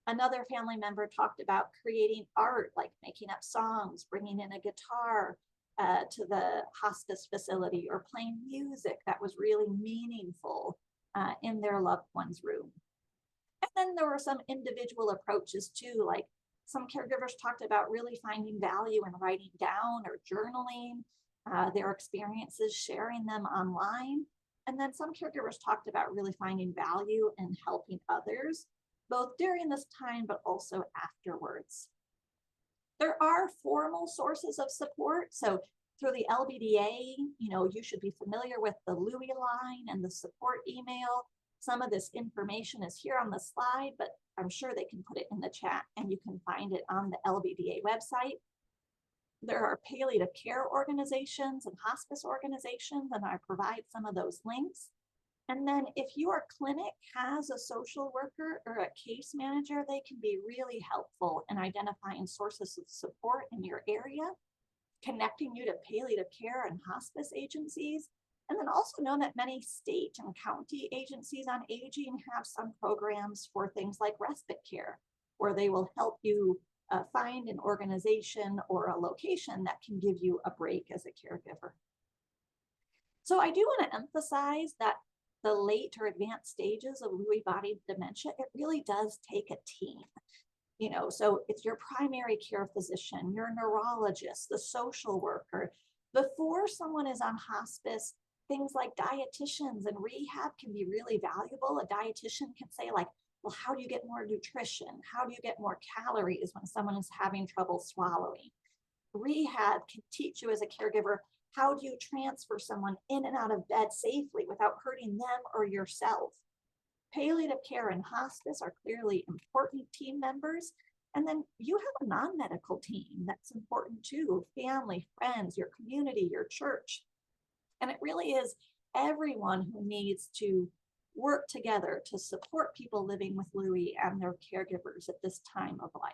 Another family member talked about creating art, like making up songs, bringing in a guitar to the hospice facility, or playing music that was really meaningful in their loved one's room. And then there were some individual approaches too, like some caregivers talked about really finding value in writing down or journaling their experiences, sharing them online. And then some caregivers talked about really finding value in helping others, both during this time, but also afterwards. There are formal sources of support. So through the LBDA, you should be familiar with the Lewy line and the support email. Some of this information is here on the slide, but I'm sure they can put it in the chat and you can find it on the LBDA website. There are palliative care organizations and hospice organizations, and I provide some of those links. And then if your clinic has a social worker or a case manager, they can be really helpful in identifying sources of support in your area, connecting you to palliative care and hospice agencies. And then also know that many state and county agencies on aging have some programs for things like respite care, where they will help you find an organization or a location that can give you a break as a caregiver. So I do want to emphasize that the late or advanced stages of Lewy body dementia, it really does take a team. So it's your primary care physician, your neurologist, the social worker. Before someone is on hospice, things like dietitians and rehab can be really valuable. A dietitian can say like, well, how do you get more nutrition? How do you get more calories when someone is having trouble swallowing? Rehab can teach you as a caregiver, how do you transfer someone in and out of bed safely without hurting them or yourself? Palliative care and hospice are clearly important team members. And then you have a non-medical team that's important too, family, friends, your community, your church. And it really is everyone who needs to work together to support people living with Lewy and their caregivers at this time of life.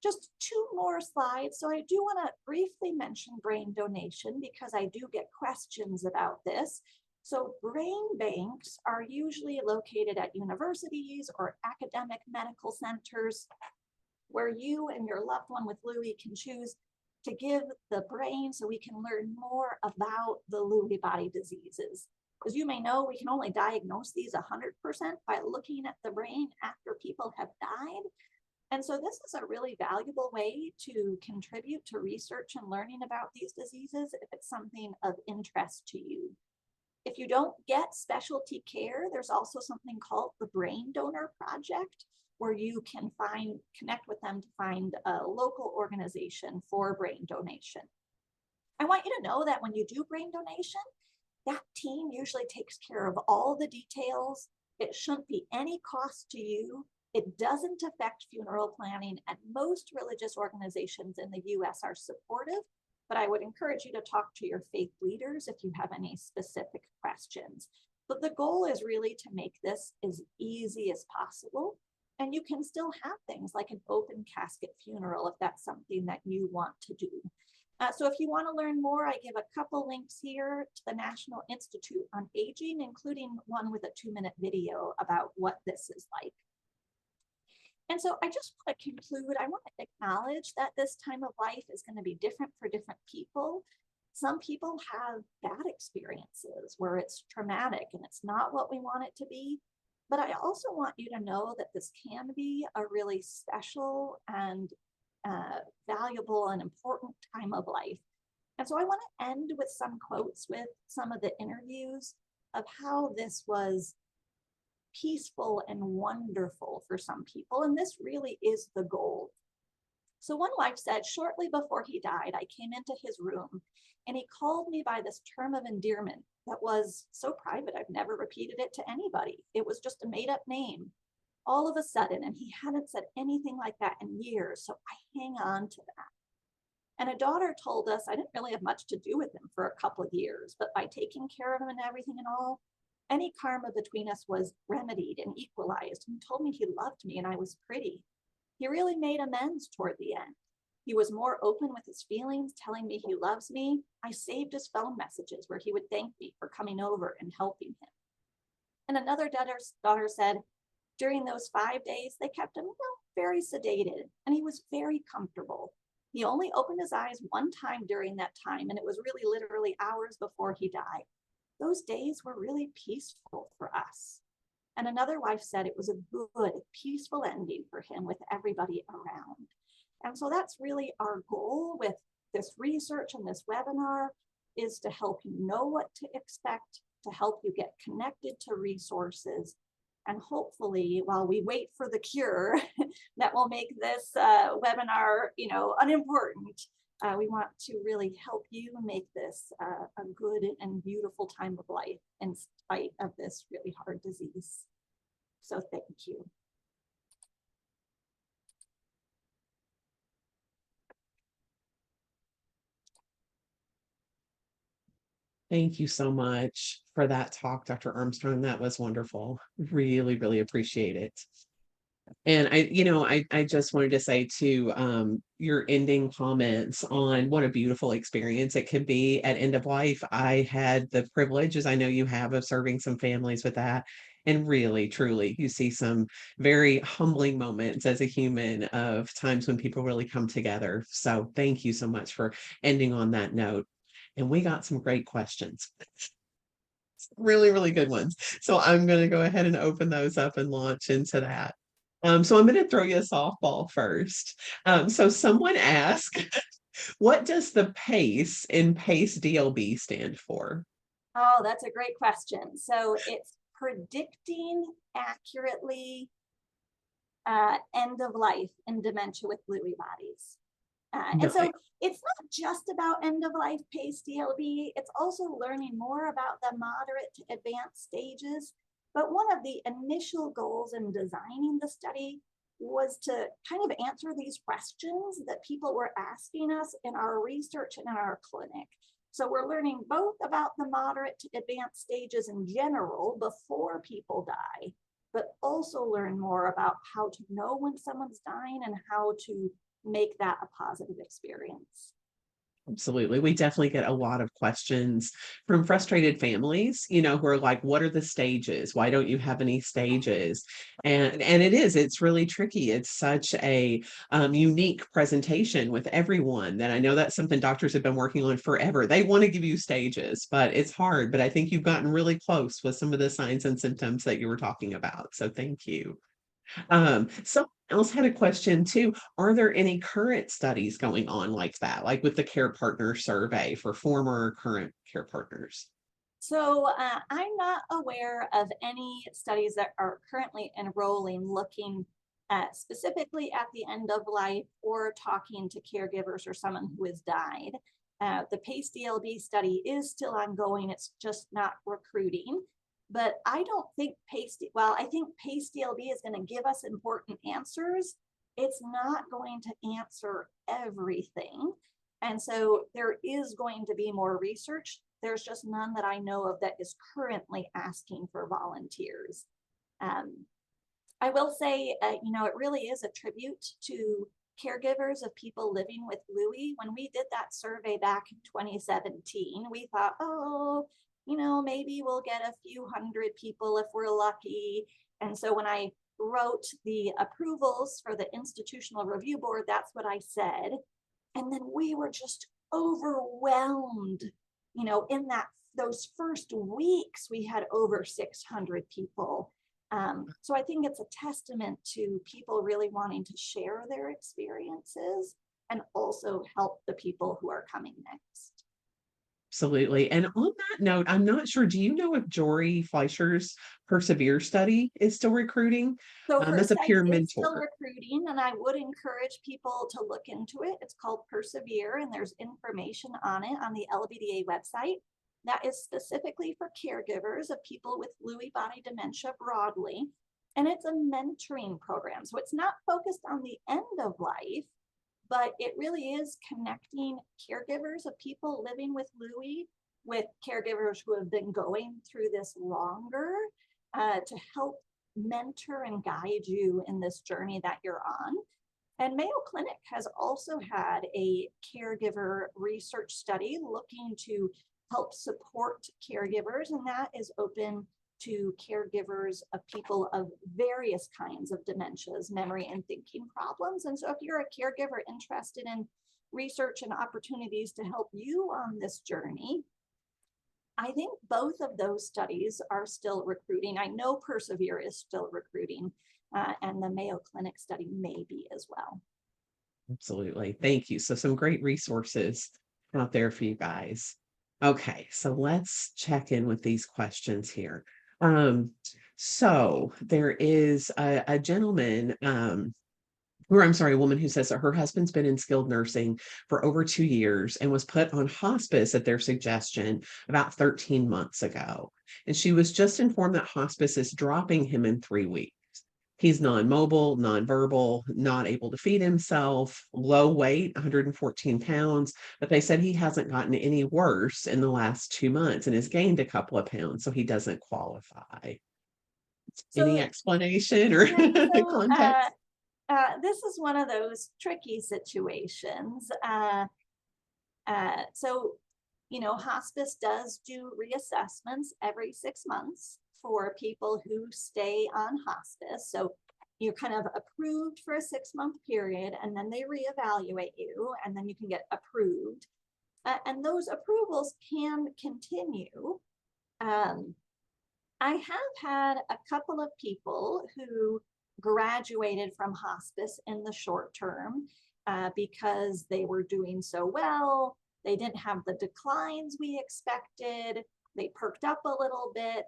Just two more slides. So I do want to briefly mention brain donation because I do get questions about this. So brain banks are usually located at universities or academic medical centers where you and your loved one with Lewy can choose to give the brain so we can learn more about the Lewy body diseases. As you may know, we can only diagnose these 100% by looking at the brain after people have died. And so this is a really valuable way to contribute to research and learning about these diseases if it's something of interest to you. If you don't get specialty care, there's also something called the Brain Donor Project, where you can connect with them to find a local organization for brain donation. I want you to know that when you do brain donation, that team usually takes care of all the details. It shouldn't be any cost to you. It doesn't affect funeral planning, and most religious organizations in the US are supportive, but I would encourage you to talk to your faith leaders if you have any specific questions. But the goal is really to make this as easy as possible, and you can still have things like an open casket funeral if that's something that you want to do. So if you want to learn more, I give a couple links here to the National Institute on Aging, including one with a 2-minute video about what this is like. And so I just want to conclude, I want to acknowledge that this time of life is going to be different for different people. Some people have bad experiences where it's traumatic and it's not what we want it to be. But I also want you to know that this can be a really special and valuable and important time of life. And so I want to end with some quotes with some of the interviews of how this was peaceful and wonderful for some people. And this really is the goal. So one wife said, shortly before he died, I came into his room and he called me by this term of endearment that was so private, I've never repeated it to anybody. It was just a made up name all of a sudden, and he hadn't said anything like that in years. So I hang on to that. And a daughter told us, I didn't really have much to do with him for a couple of years, but by taking care of him and everything and all, Any karma between us was remedied and equalized. He told me he loved me and I was pretty. He really made amends toward the end. He was more open with his feelings, telling me he loves me. I saved his phone messages where he would thank me for coming over and helping him. And another daughter said, during those 5 days, they kept him very sedated, and he was very comfortable. He only opened his eyes one time during that time, and it was really literally hours before he died. Those days were really peaceful for us. And another wife said it was a good, peaceful ending for him with everybody around. And so that's really our goal with this research and this webinar, is to help you know what to expect, to help you get connected to resources. And hopefully, while we wait for the cure that will make this webinar, unimportant, we want to really help you make this a good and beautiful time of life in spite of this really hard disease. So thank you. Thank you so much for that talk, Dr. Armstrong. That was wonderful. Really, really appreciate it. And I just wanted to say to your ending comments on what a beautiful experience it can be at end of life. I had the privilege, as I know you have, of serving some families with that. And really, truly, you see some very humbling moments as a human of times when people really come together. So thank you so much for ending on that note. And we got some great questions. Really, really good ones. So I'm going to go ahead and open those up and launch into that. So I'm going to throw you a softball first. So someone asked, what does the PACE in PACE DLB stand for? Oh, that's a great question. So it's predicting accurately end of life in dementia with Lewy bodies. And so it's not just about end of life PACE DLB, it's also learning more about the moderate to advanced stages. But one of the initial goals in designing the study was to kind of answer these questions that people were asking us in our research and in our clinic. So we're learning both about the moderate to advanced stages in general before people die, but also learn more about how to know when someone's dying and how to make that a positive experience. Absolutely. We definitely get a lot of questions from frustrated families, who are like, what are the stages? Why don't you have any stages? And it's really tricky. It's such a unique presentation with everyone that I know that's something doctors have been working on forever. They want to give you stages, but it's hard. But I think you've gotten really close with some of the signs and symptoms that you were talking about. So thank you. Someone else had a question too. Are there any current studies going on like that, like with the Care Partner Survey for former or current care partners? So I'm not aware of any studies that are currently enrolling looking specifically at the end of life or talking to caregivers or someone who has died. The PACE DLB study is still ongoing. It's just not recruiting. But I don't think I think PACE DLB is going to give us important answers. It's not going to answer everything. And so there is going to be more research. There's just none that I know of that is currently asking for volunteers. I will say, it really is a tribute to caregivers of people living with Lewy. When we did that survey back in 2017, we thought, maybe we'll get a few hundred people if we're lucky. And so when I wrote the approvals for the institutional review board, that's what I said. And then we were just overwhelmed. In those first weeks, we had over 600 people. So I think it's a testament to people really wanting to share their experiences and also help the people who are coming next. Absolutely. And on that note, I'm not sure, do you know if Jory Fleischer's Persevere study is still recruiting? So her As a study peer is still mentor. recruiting, and I would encourage people to look into it. It's called Persevere, and there's information on it on the LBDA website. That is specifically for caregivers of people with Lewy body dementia broadly. And it's a mentoring program. So it's not focused on the end of life, but it really is connecting caregivers of people living with Lewy with caregivers who have been going through this longer to help mentor and guide you in this journey that you're on. And Mayo Clinic has also had a caregiver research study looking to help support caregivers, and that is open to caregivers of people of various kinds of dementias, memory and thinking problems. And so if you're a caregiver interested in research and opportunities to help you on this journey, I think both of those studies are still recruiting. I know Persevere is still recruiting, and the Mayo Clinic study may be as well. Absolutely. Thank you. So some great resources out there for you guys. Okay, so let's check in with these questions here. So there is a gentleman, a woman who says that her husband's been in skilled nursing for over 2 years and was put on hospice at their suggestion about 13 months ago. And she was just informed that hospice is dropping him in 3 weeks. He's non-mobile, nonverbal, not able to feed himself, low weight, 114 pounds, but they said he hasn't gotten any worse in the last 2 months and has gained a couple of pounds, so he doesn't qualify. Any explanation or context? This is one of those tricky situations. Hospice does do reassessments every 6 months for people who stay on hospice. So you're kind of approved for a 6-month period, and then they reevaluate you, and then you can get approved. And those approvals can continue. I have had a couple of people who graduated from hospice in the short term because they were doing so well. They didn't have the declines we expected. They perked up a little bit.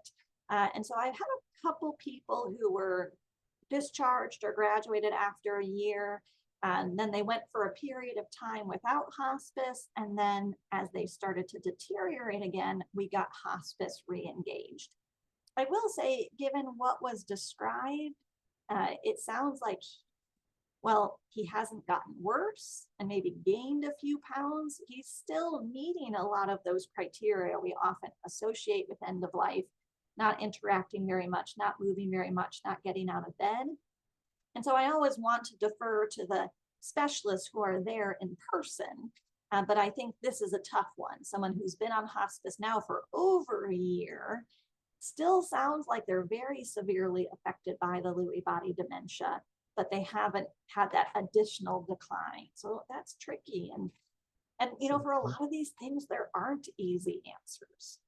And so I've had a couple people who were discharged or graduated after a year. And then they went for a period of time without hospice. And then as they started to deteriorate again, we got hospice re-engaged. I will say, given what was described, it sounds like, he hasn't gotten worse and maybe gained a few pounds. He's still meeting a lot of those criteria we often associate with end of life, not interacting very much, not moving very much, not getting out of bed. And so I always want to defer to the specialists who are there in person. But I think this is a tough one. Someone who's been on hospice now for over a year still sounds like they're very severely affected by the Lewy body dementia, but they haven't had that additional decline. So that's tricky. And for a lot of these things, there aren't easy answers.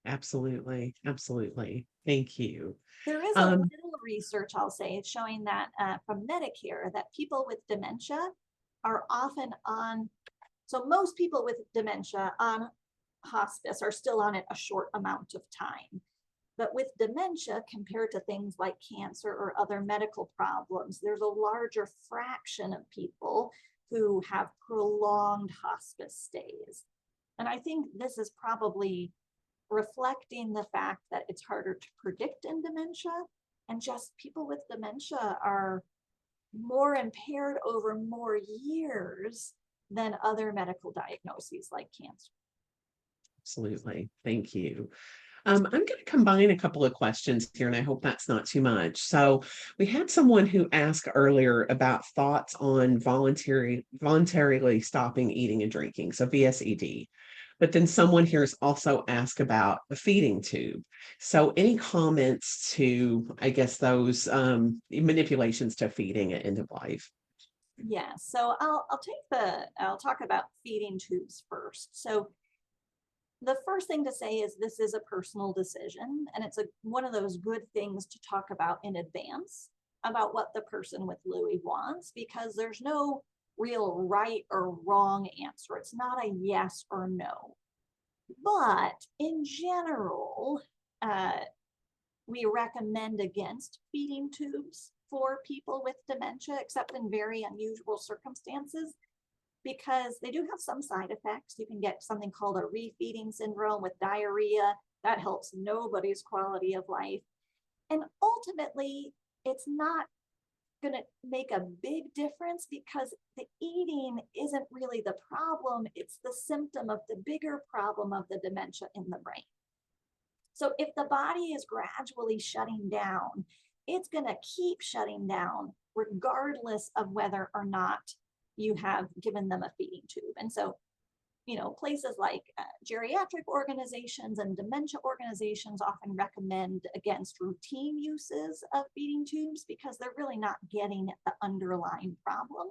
Absolutely. Absolutely. Thank you. There is a little research, I'll say, showing that from Medicare, that people with dementia are often on, so most people with dementia on hospice are still on it a short amount of time. But with dementia, compared to things like cancer or other medical problems, there's a larger fraction of people who have prolonged hospice stays. And I think this is probably reflecting the fact that it's harder to predict in dementia, and just people with dementia are more impaired over more years than other medical diagnoses like cancer. Absolutely. Thank you. I'm going to combine a couple of questions here, and I hope that's not too much. So we had someone who asked earlier about thoughts on voluntarily stopping eating and drinking, so VSED. But then someone here has also asked about the feeding tube. So any comments to, I guess, those manipulations to feeding at end of life? Yeah, so I'll talk about feeding tubes first. So the first thing to say is this is a personal decision, and it's one of those good things to talk about in advance about what the person with Lewy wants, because there's no real right or wrong answer. It's not a yes or no. But in general, we recommend against feeding tubes for people with dementia, except in very unusual circumstances, because they do have some side effects. You can get something called a refeeding syndrome with diarrhea. That helps nobody's quality of life. And ultimately, it's not going to make a big difference because the eating isn't really the problem. It's the symptom of the bigger problem of the dementia in the brain. So if the body is gradually shutting down, it's going to keep shutting down regardless of whether or not you have given them a feeding tube. And so, places like geriatric organizations and dementia organizations often recommend against routine uses of feeding tubes because they're really not getting at the underlying problem.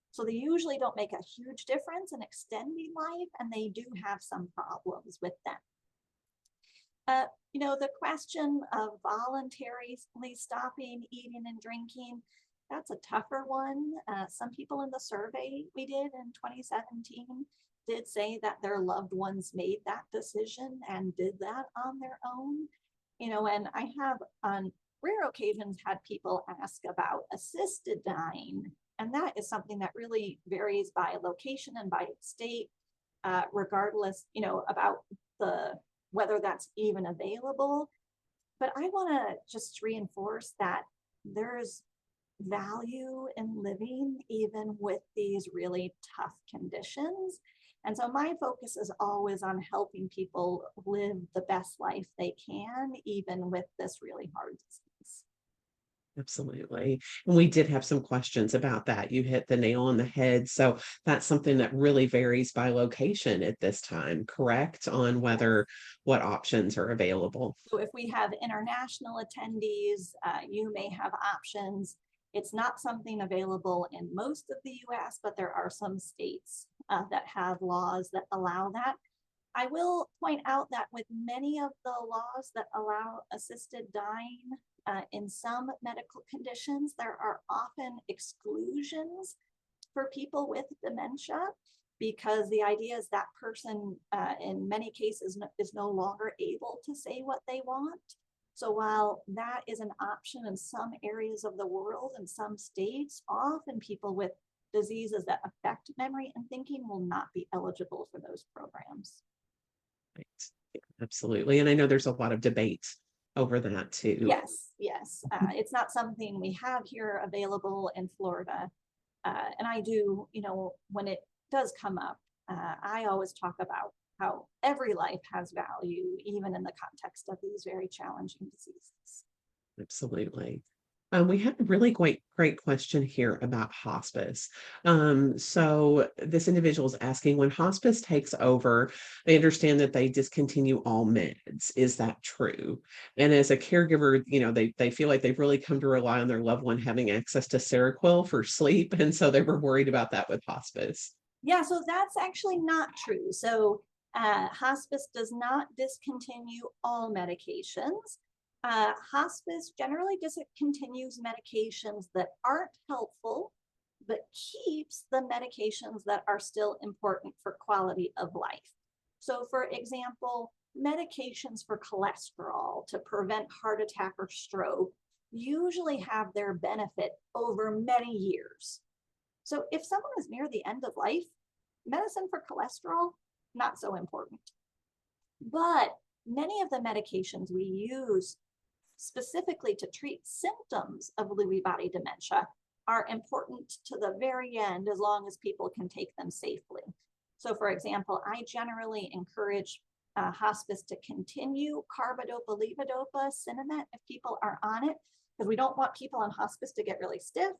So they usually don't make a huge difference in extending life, and they do have some problems with them. The question of voluntarily stopping eating and drinking, that's a tougher one. Some people in the survey we did in 2017 did say that their loved ones made that decision and did that on their own. And I have on rare occasions had people ask about assisted dying, and that is something that really varies by location and by state, regardless, about whether that's even available. But I want to just reinforce that there's value in living even with these really tough conditions. And so my focus is always on helping people live the best life they can, even with this really hard disease. Absolutely. And we did have some questions about that. You hit the nail on the head. So that's something that really varies by location at this time, correct? On what options are available. So if we have international attendees, you may have options. It's not something available in most of the US, but there are some states that have laws that allow that. I will point out that with many of the laws that allow assisted dying, in some medical conditions, there are often exclusions for people with dementia because the idea is that person in many cases is no longer able to say what they want. So while that is an option in some areas of the world and some states, often people with diseases that affect memory and thinking will not be eligible for those programs. Right. Yeah, absolutely. And I know there's a lot of debate over that too. Yes. It's not something we have here available in Florida. And I do, when it does come up, I always talk about how every life has value, even in the context of these very challenging diseases. Absolutely. We had a really great question here about hospice. So this individual is asking, when hospice takes over, they understand that they discontinue all meds. Is that true? And as a caregiver, they feel like they've really come to rely on their loved one having access to Seroquel for sleep. And so they were worried about that with hospice. Yeah, so that's actually not true. So hospice does not discontinue all medications. Hospice generally discontinues medications that aren't helpful, but keeps the medications that are still important for quality of life. So for example, medications for cholesterol to prevent heart attack or stroke usually have their benefit over many years. So if someone is near the end of life, medicine for cholesterol, not so important. But many of the medications we use specifically to treat symptoms of Lewy body dementia are important to the very end as long as people can take them safely. So for example, I generally encourage hospice to continue carbidopa, levodopa, Sinemet if people are on it, because we don't want people on hospice to get really stiff.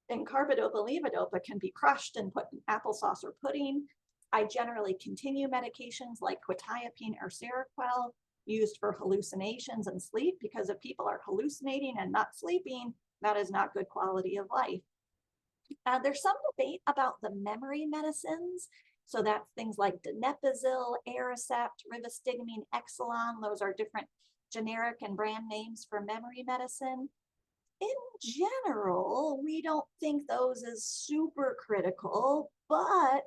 And carbidopa, levodopa can be crushed and put in applesauce or pudding. I generally continue medications like quetiapine or Seroquel used for hallucinations and sleep, because if people are hallucinating and not sleeping, that is not good quality of life. There's some debate about the memory medicines. So that's things like donepezil, Aricept, rivastigmine, Exelon. Those are different generic and brand names for memory medicine. In general, we don't think those is super critical, but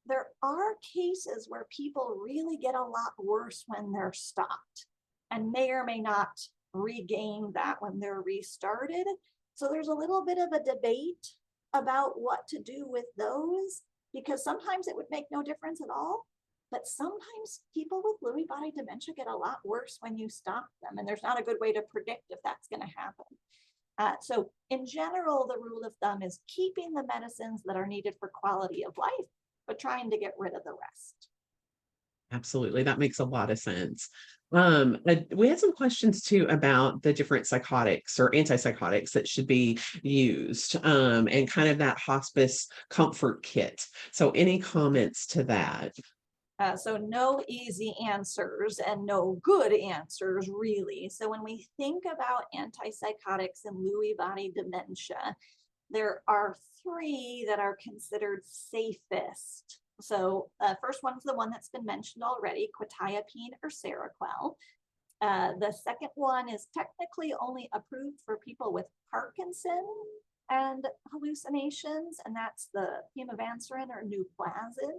there are cases where people really get a lot worse when they're stopped and may or may not regain that when they're restarted. So there's a little bit of a debate about what to do with those, because sometimes it would make no difference at all, but sometimes people with Lewy body dementia get a lot worse when you stop them, and there's not a good way to predict if that's going to happen. So in general, the rule of thumb is keeping the medicines that are needed for quality of life, but trying to get rid of the rest. Absolutely. That makes a lot of sense. We had some questions too about the different psychotics or antipsychotics that should be used, and kind of that hospice comfort kit. So any comments to that? So no easy answers and no good answers, really. So when we think about antipsychotics and Lewy body dementia, there are three that are considered safest. So first one's the one that's been mentioned already, quetiapine or Seroquel. The second one is technically only approved for people with Parkinson and hallucinations, and that's the pimavanserin or Nuplazid.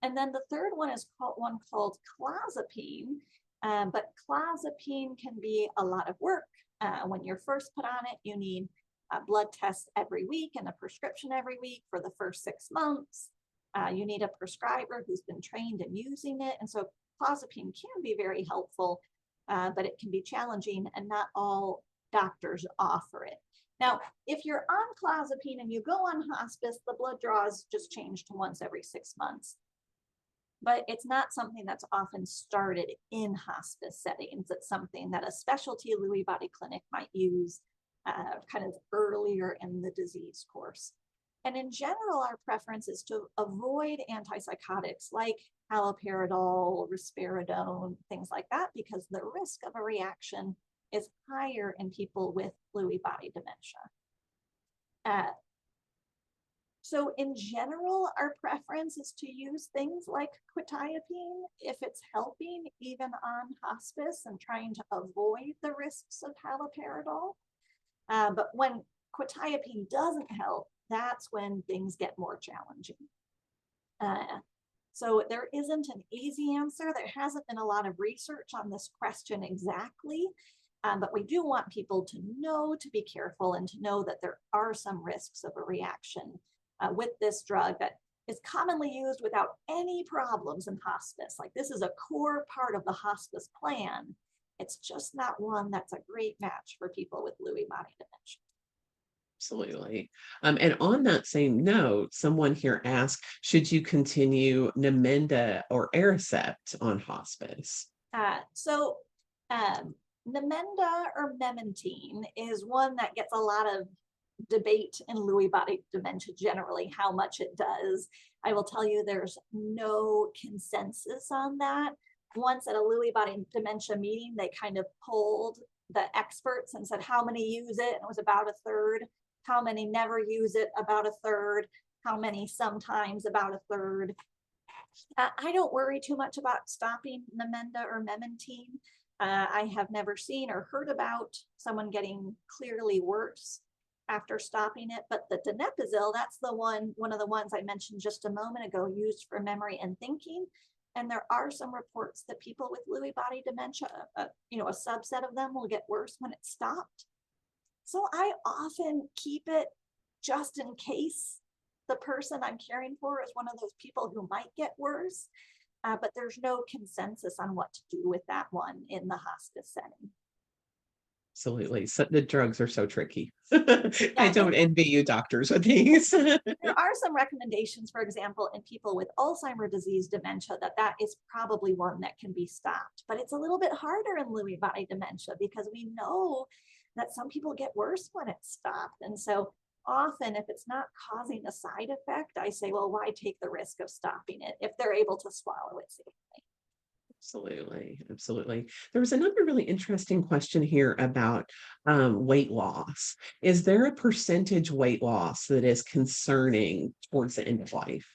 And then the third one is called clozapine, but clozapine can be a lot of work. When you're first put on it, you need a blood test every week and a prescription every week for the first 6 months. You need a prescriber who's been trained in using it. And so clozapine can be very helpful, but it can be challenging and not all doctors offer it. Now, if you're on clozapine and you go on hospice, the blood draws just change to once every 6 months. But it's not something that's often started in hospice settings. It's something that a specialty Lewy body clinic might use kind of earlier in the disease course. And in general, our preference is to avoid antipsychotics like haloperidol, risperidone, things like that, because the risk of a reaction is higher in people with Lewy body dementia. So in general, our preference is to use things like quetiapine if it's helping even on hospice and trying to avoid the risks of haloperidol. But when quetiapine doesn't help, that's when things get more challenging. So there isn't an easy answer. There hasn't been a lot of research on this question exactly, but we do want people to know to be careful and to know that there are some risks of a reaction with this drug that is commonly used without any problems in hospice. Like, this is a core part of the hospice plan. It's just not one that's a great match for people with Lewy body dementia. Absolutely. And on that same note, someone here asked, should you continue Namenda or Aricept on hospice? So Namenda or memantine is one that gets a lot of debate in Lewy body dementia generally, how much it does. I will tell you there's no consensus on that. Once at a Lewy body dementia meeting, they kind of polled the experts and said how many use it, and it was about a third. How many never use it? About a third. How many sometimes? About a third. I don't worry too much about stopping Namenda or memantine. I have never seen or heard about someone getting clearly worse after stopping it, but the donepezil, that's the one of the ones I mentioned just a moment ago, used for memory and thinking. And there are some reports that people with Lewy body dementia, a subset of them will get worse when it's stopped. So I often keep it just in case the person I'm caring for is one of those people who might get worse, but there's no consensus on what to do with that one in the hospice setting. Absolutely. So the drugs are so tricky. Yeah, I don't envy you doctors with these. there are some recommendations, for example, in people with Alzheimer's disease dementia, that is probably one that can be stopped, but it's a little bit harder in Lewy body dementia because we know that some people get worse when it's stopped. And so often, if it's not causing a side effect, I say, well, why take the risk of stopping it if they're able to swallow it safely? Absolutely. Absolutely. There was another really interesting question here about weight loss. Is there a percentage weight loss that is concerning towards the end of life?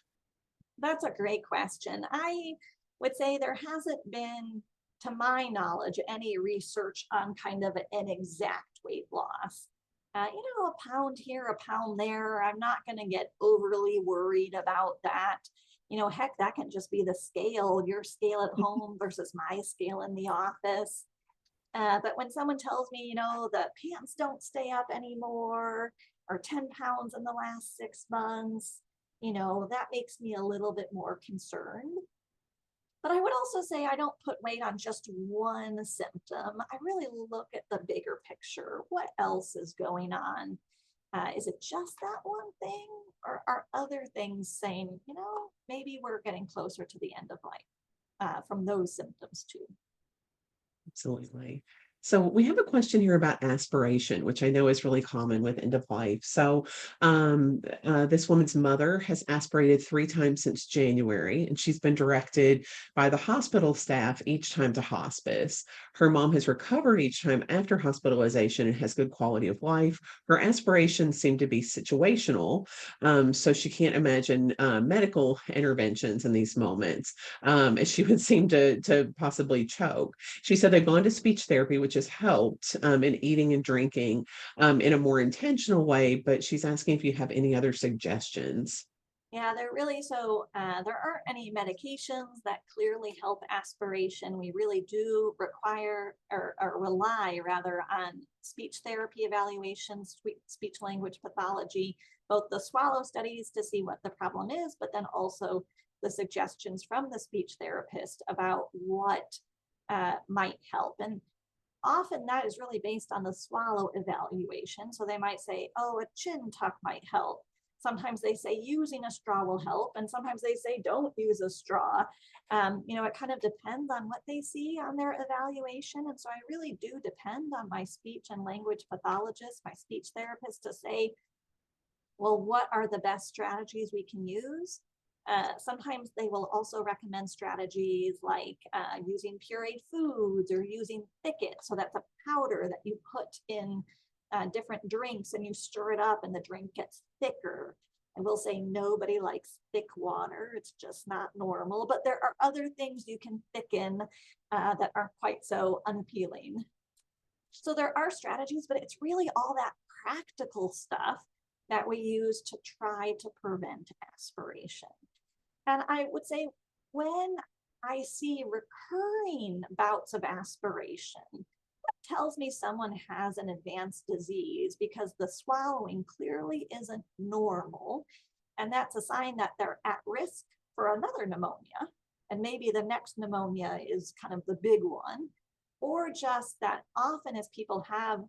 That's a great question. I would say there hasn't been, to my knowledge, any research on kind of an exact weight loss. A pound here, a pound there. I'm not going to get overly worried about that. Heck, that can just be the scale, your scale at home versus my scale in the office. But when someone tells me, the pants don't stay up anymore, or 10 pounds in the last 6 months, that makes me a little bit more concerned. But I would also say I don't put weight on just one symptom. I really look at the bigger picture. What else is going on? Is it just that one thing? Or are other things saying, maybe we're getting closer to the end of life from those symptoms too? Absolutely. So we have a question here about aspiration, which I know is really common with end of life. So this woman's mother has aspirated 3 times since January, and she's been directed by the hospital staff each time to hospice. Her mom has recovered each time after hospitalization and has good quality of life. Her aspirations seem to be situational, so she can't imagine medical interventions in these moments, as she would seem to possibly choke. She said they've gone to speech therapy, which has helped in eating and drinking in a more intentional way, but she's asking if you have any other suggestions. Yeah, there aren't any medications that clearly help aspiration. We really do require or rely rather on speech therapy evaluations, speech language pathology, both the swallow studies to see what the problem is, but then also the suggestions from the speech therapist about what might help. And often that is really based on the swallow evaluation. So they might say, oh, a chin tuck might help. Sometimes they say using a straw will help, and sometimes they say don't use a straw. It kind of depends on what they see on their evaluation. And so I really do depend on my speech and language pathologist, my speech therapist, to say, well, what are the best strategies we can use? Sometimes they will also recommend strategies like using pureed foods or using thicket. So that's a powder that you put in different drinks and you stir it up and the drink gets thicker. I will say nobody likes thick water. It's just not normal, but there are other things you can thicken that aren't quite so unappealing. So there are strategies, but it's really all that practical stuff that we use to try to prevent aspiration. And I would say when I see recurring bouts of aspiration, that tells me someone has an advanced disease because the swallowing clearly isn't normal. And that's a sign that they're at risk for another pneumonia. And maybe the next pneumonia is kind of the big one. Or just that often as people have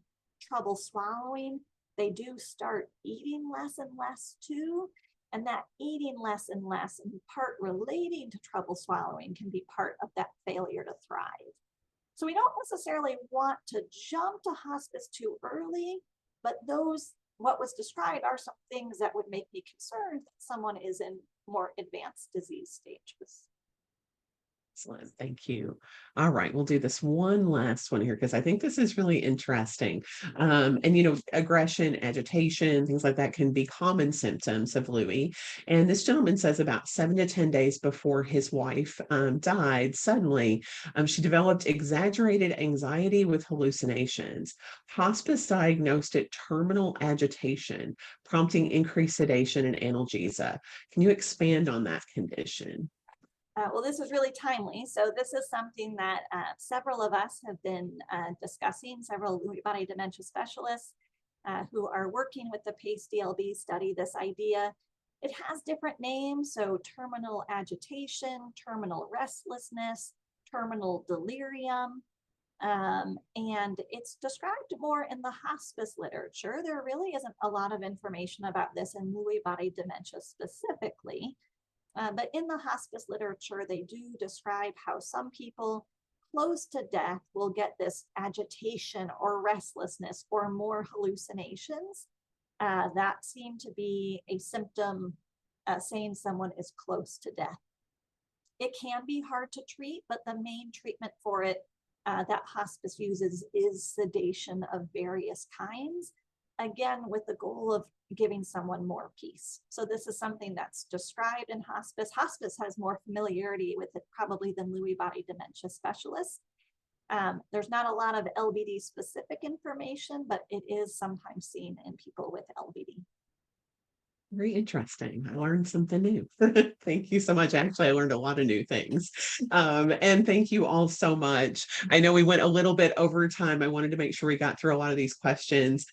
trouble swallowing, they do start eating less and less too. And that eating less and less, in part relating to trouble swallowing, can be part of that failure to thrive. So we don't necessarily want to jump to hospice too early, but what was described are some things that would make me concerned that someone is in more advanced disease stages. Excellent. Thank you. All right. We'll do this one last one here because I think this is really interesting. Aggression, agitation, things like that can be common symptoms of Lewy. And this gentleman says about 7 to 10 days before his wife died, suddenly she developed exaggerated anxiety with hallucinations. Hospice diagnosed it terminal agitation, prompting increased sedation and analgesia. Can you expand on that condition? Well, this is really timely. So this is something that several of us have been discussing, several Lewy body dementia specialists who are working with the PACE-DLB study, this idea. It has different names, so terminal agitation, terminal restlessness, terminal delirium, and it's described more in the hospice literature. There really isn't a lot of information about this in Lewy body dementia specifically. But in the hospice literature, they do describe how some people close to death will get this agitation or restlessness or more hallucinations. That seem to be a symptom saying someone is close to death. It can be hard to treat, but the main treatment for it that hospice uses is sedation of various kinds, again, with the goal of giving someone more peace. So this is something that's described in hospice. Hospice has more familiarity with it probably than Lewy body dementia specialists. There's not a lot of LBD specific information, but it is sometimes seen in people with LBD. Very interesting. I learned something new. Thank you so much. Actually, I learned a lot of new things. And thank you all so much. I know we went a little bit over time. I wanted to make sure we got through a lot of these questions.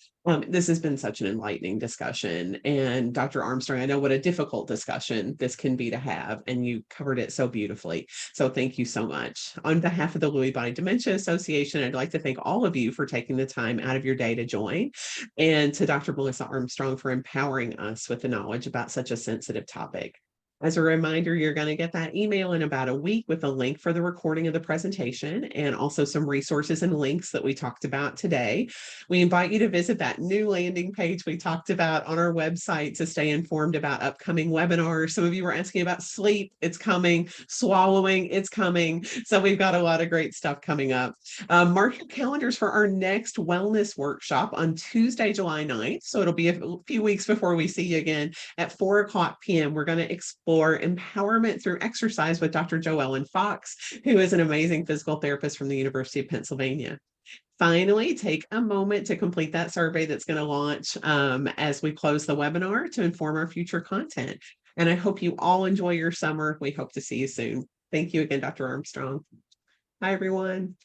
This has been such an enlightening discussion. And Dr. Armstrong, I know what a difficult discussion this can be to have, and you covered it so beautifully. So thank you so much. On behalf of the Lewy Body Dementia Association, I'd like to thank all of you for taking the time out of your day to join, and to Dr. Melissa Armstrong for empowering us with the knowledge about such a sensitive topic. As a reminder, you're going to get that email in about a week with a link for the recording of the presentation and also some resources and links that we talked about today. We invite you to visit that new landing page we talked about on our website to stay informed about upcoming webinars. Some of you were asking about sleep. It's coming. Swallowing. It's coming. So we've got a lot of great stuff coming up. Mark your calendars for our next wellness workshop on Tuesday, July 9th. So it'll be a few weeks before we see you again at 4:00 p.m. We're going to explore empowerment through exercise with Dr. Joellyn Fox, who is an amazing physical therapist from the University of Pennsylvania. Finally, take a moment to complete that survey that's going to launch as we close the webinar to inform our future content. And I hope you all enjoy your summer. We hope to see you soon. Thank you again, Dr. Armstrong. Hi, everyone.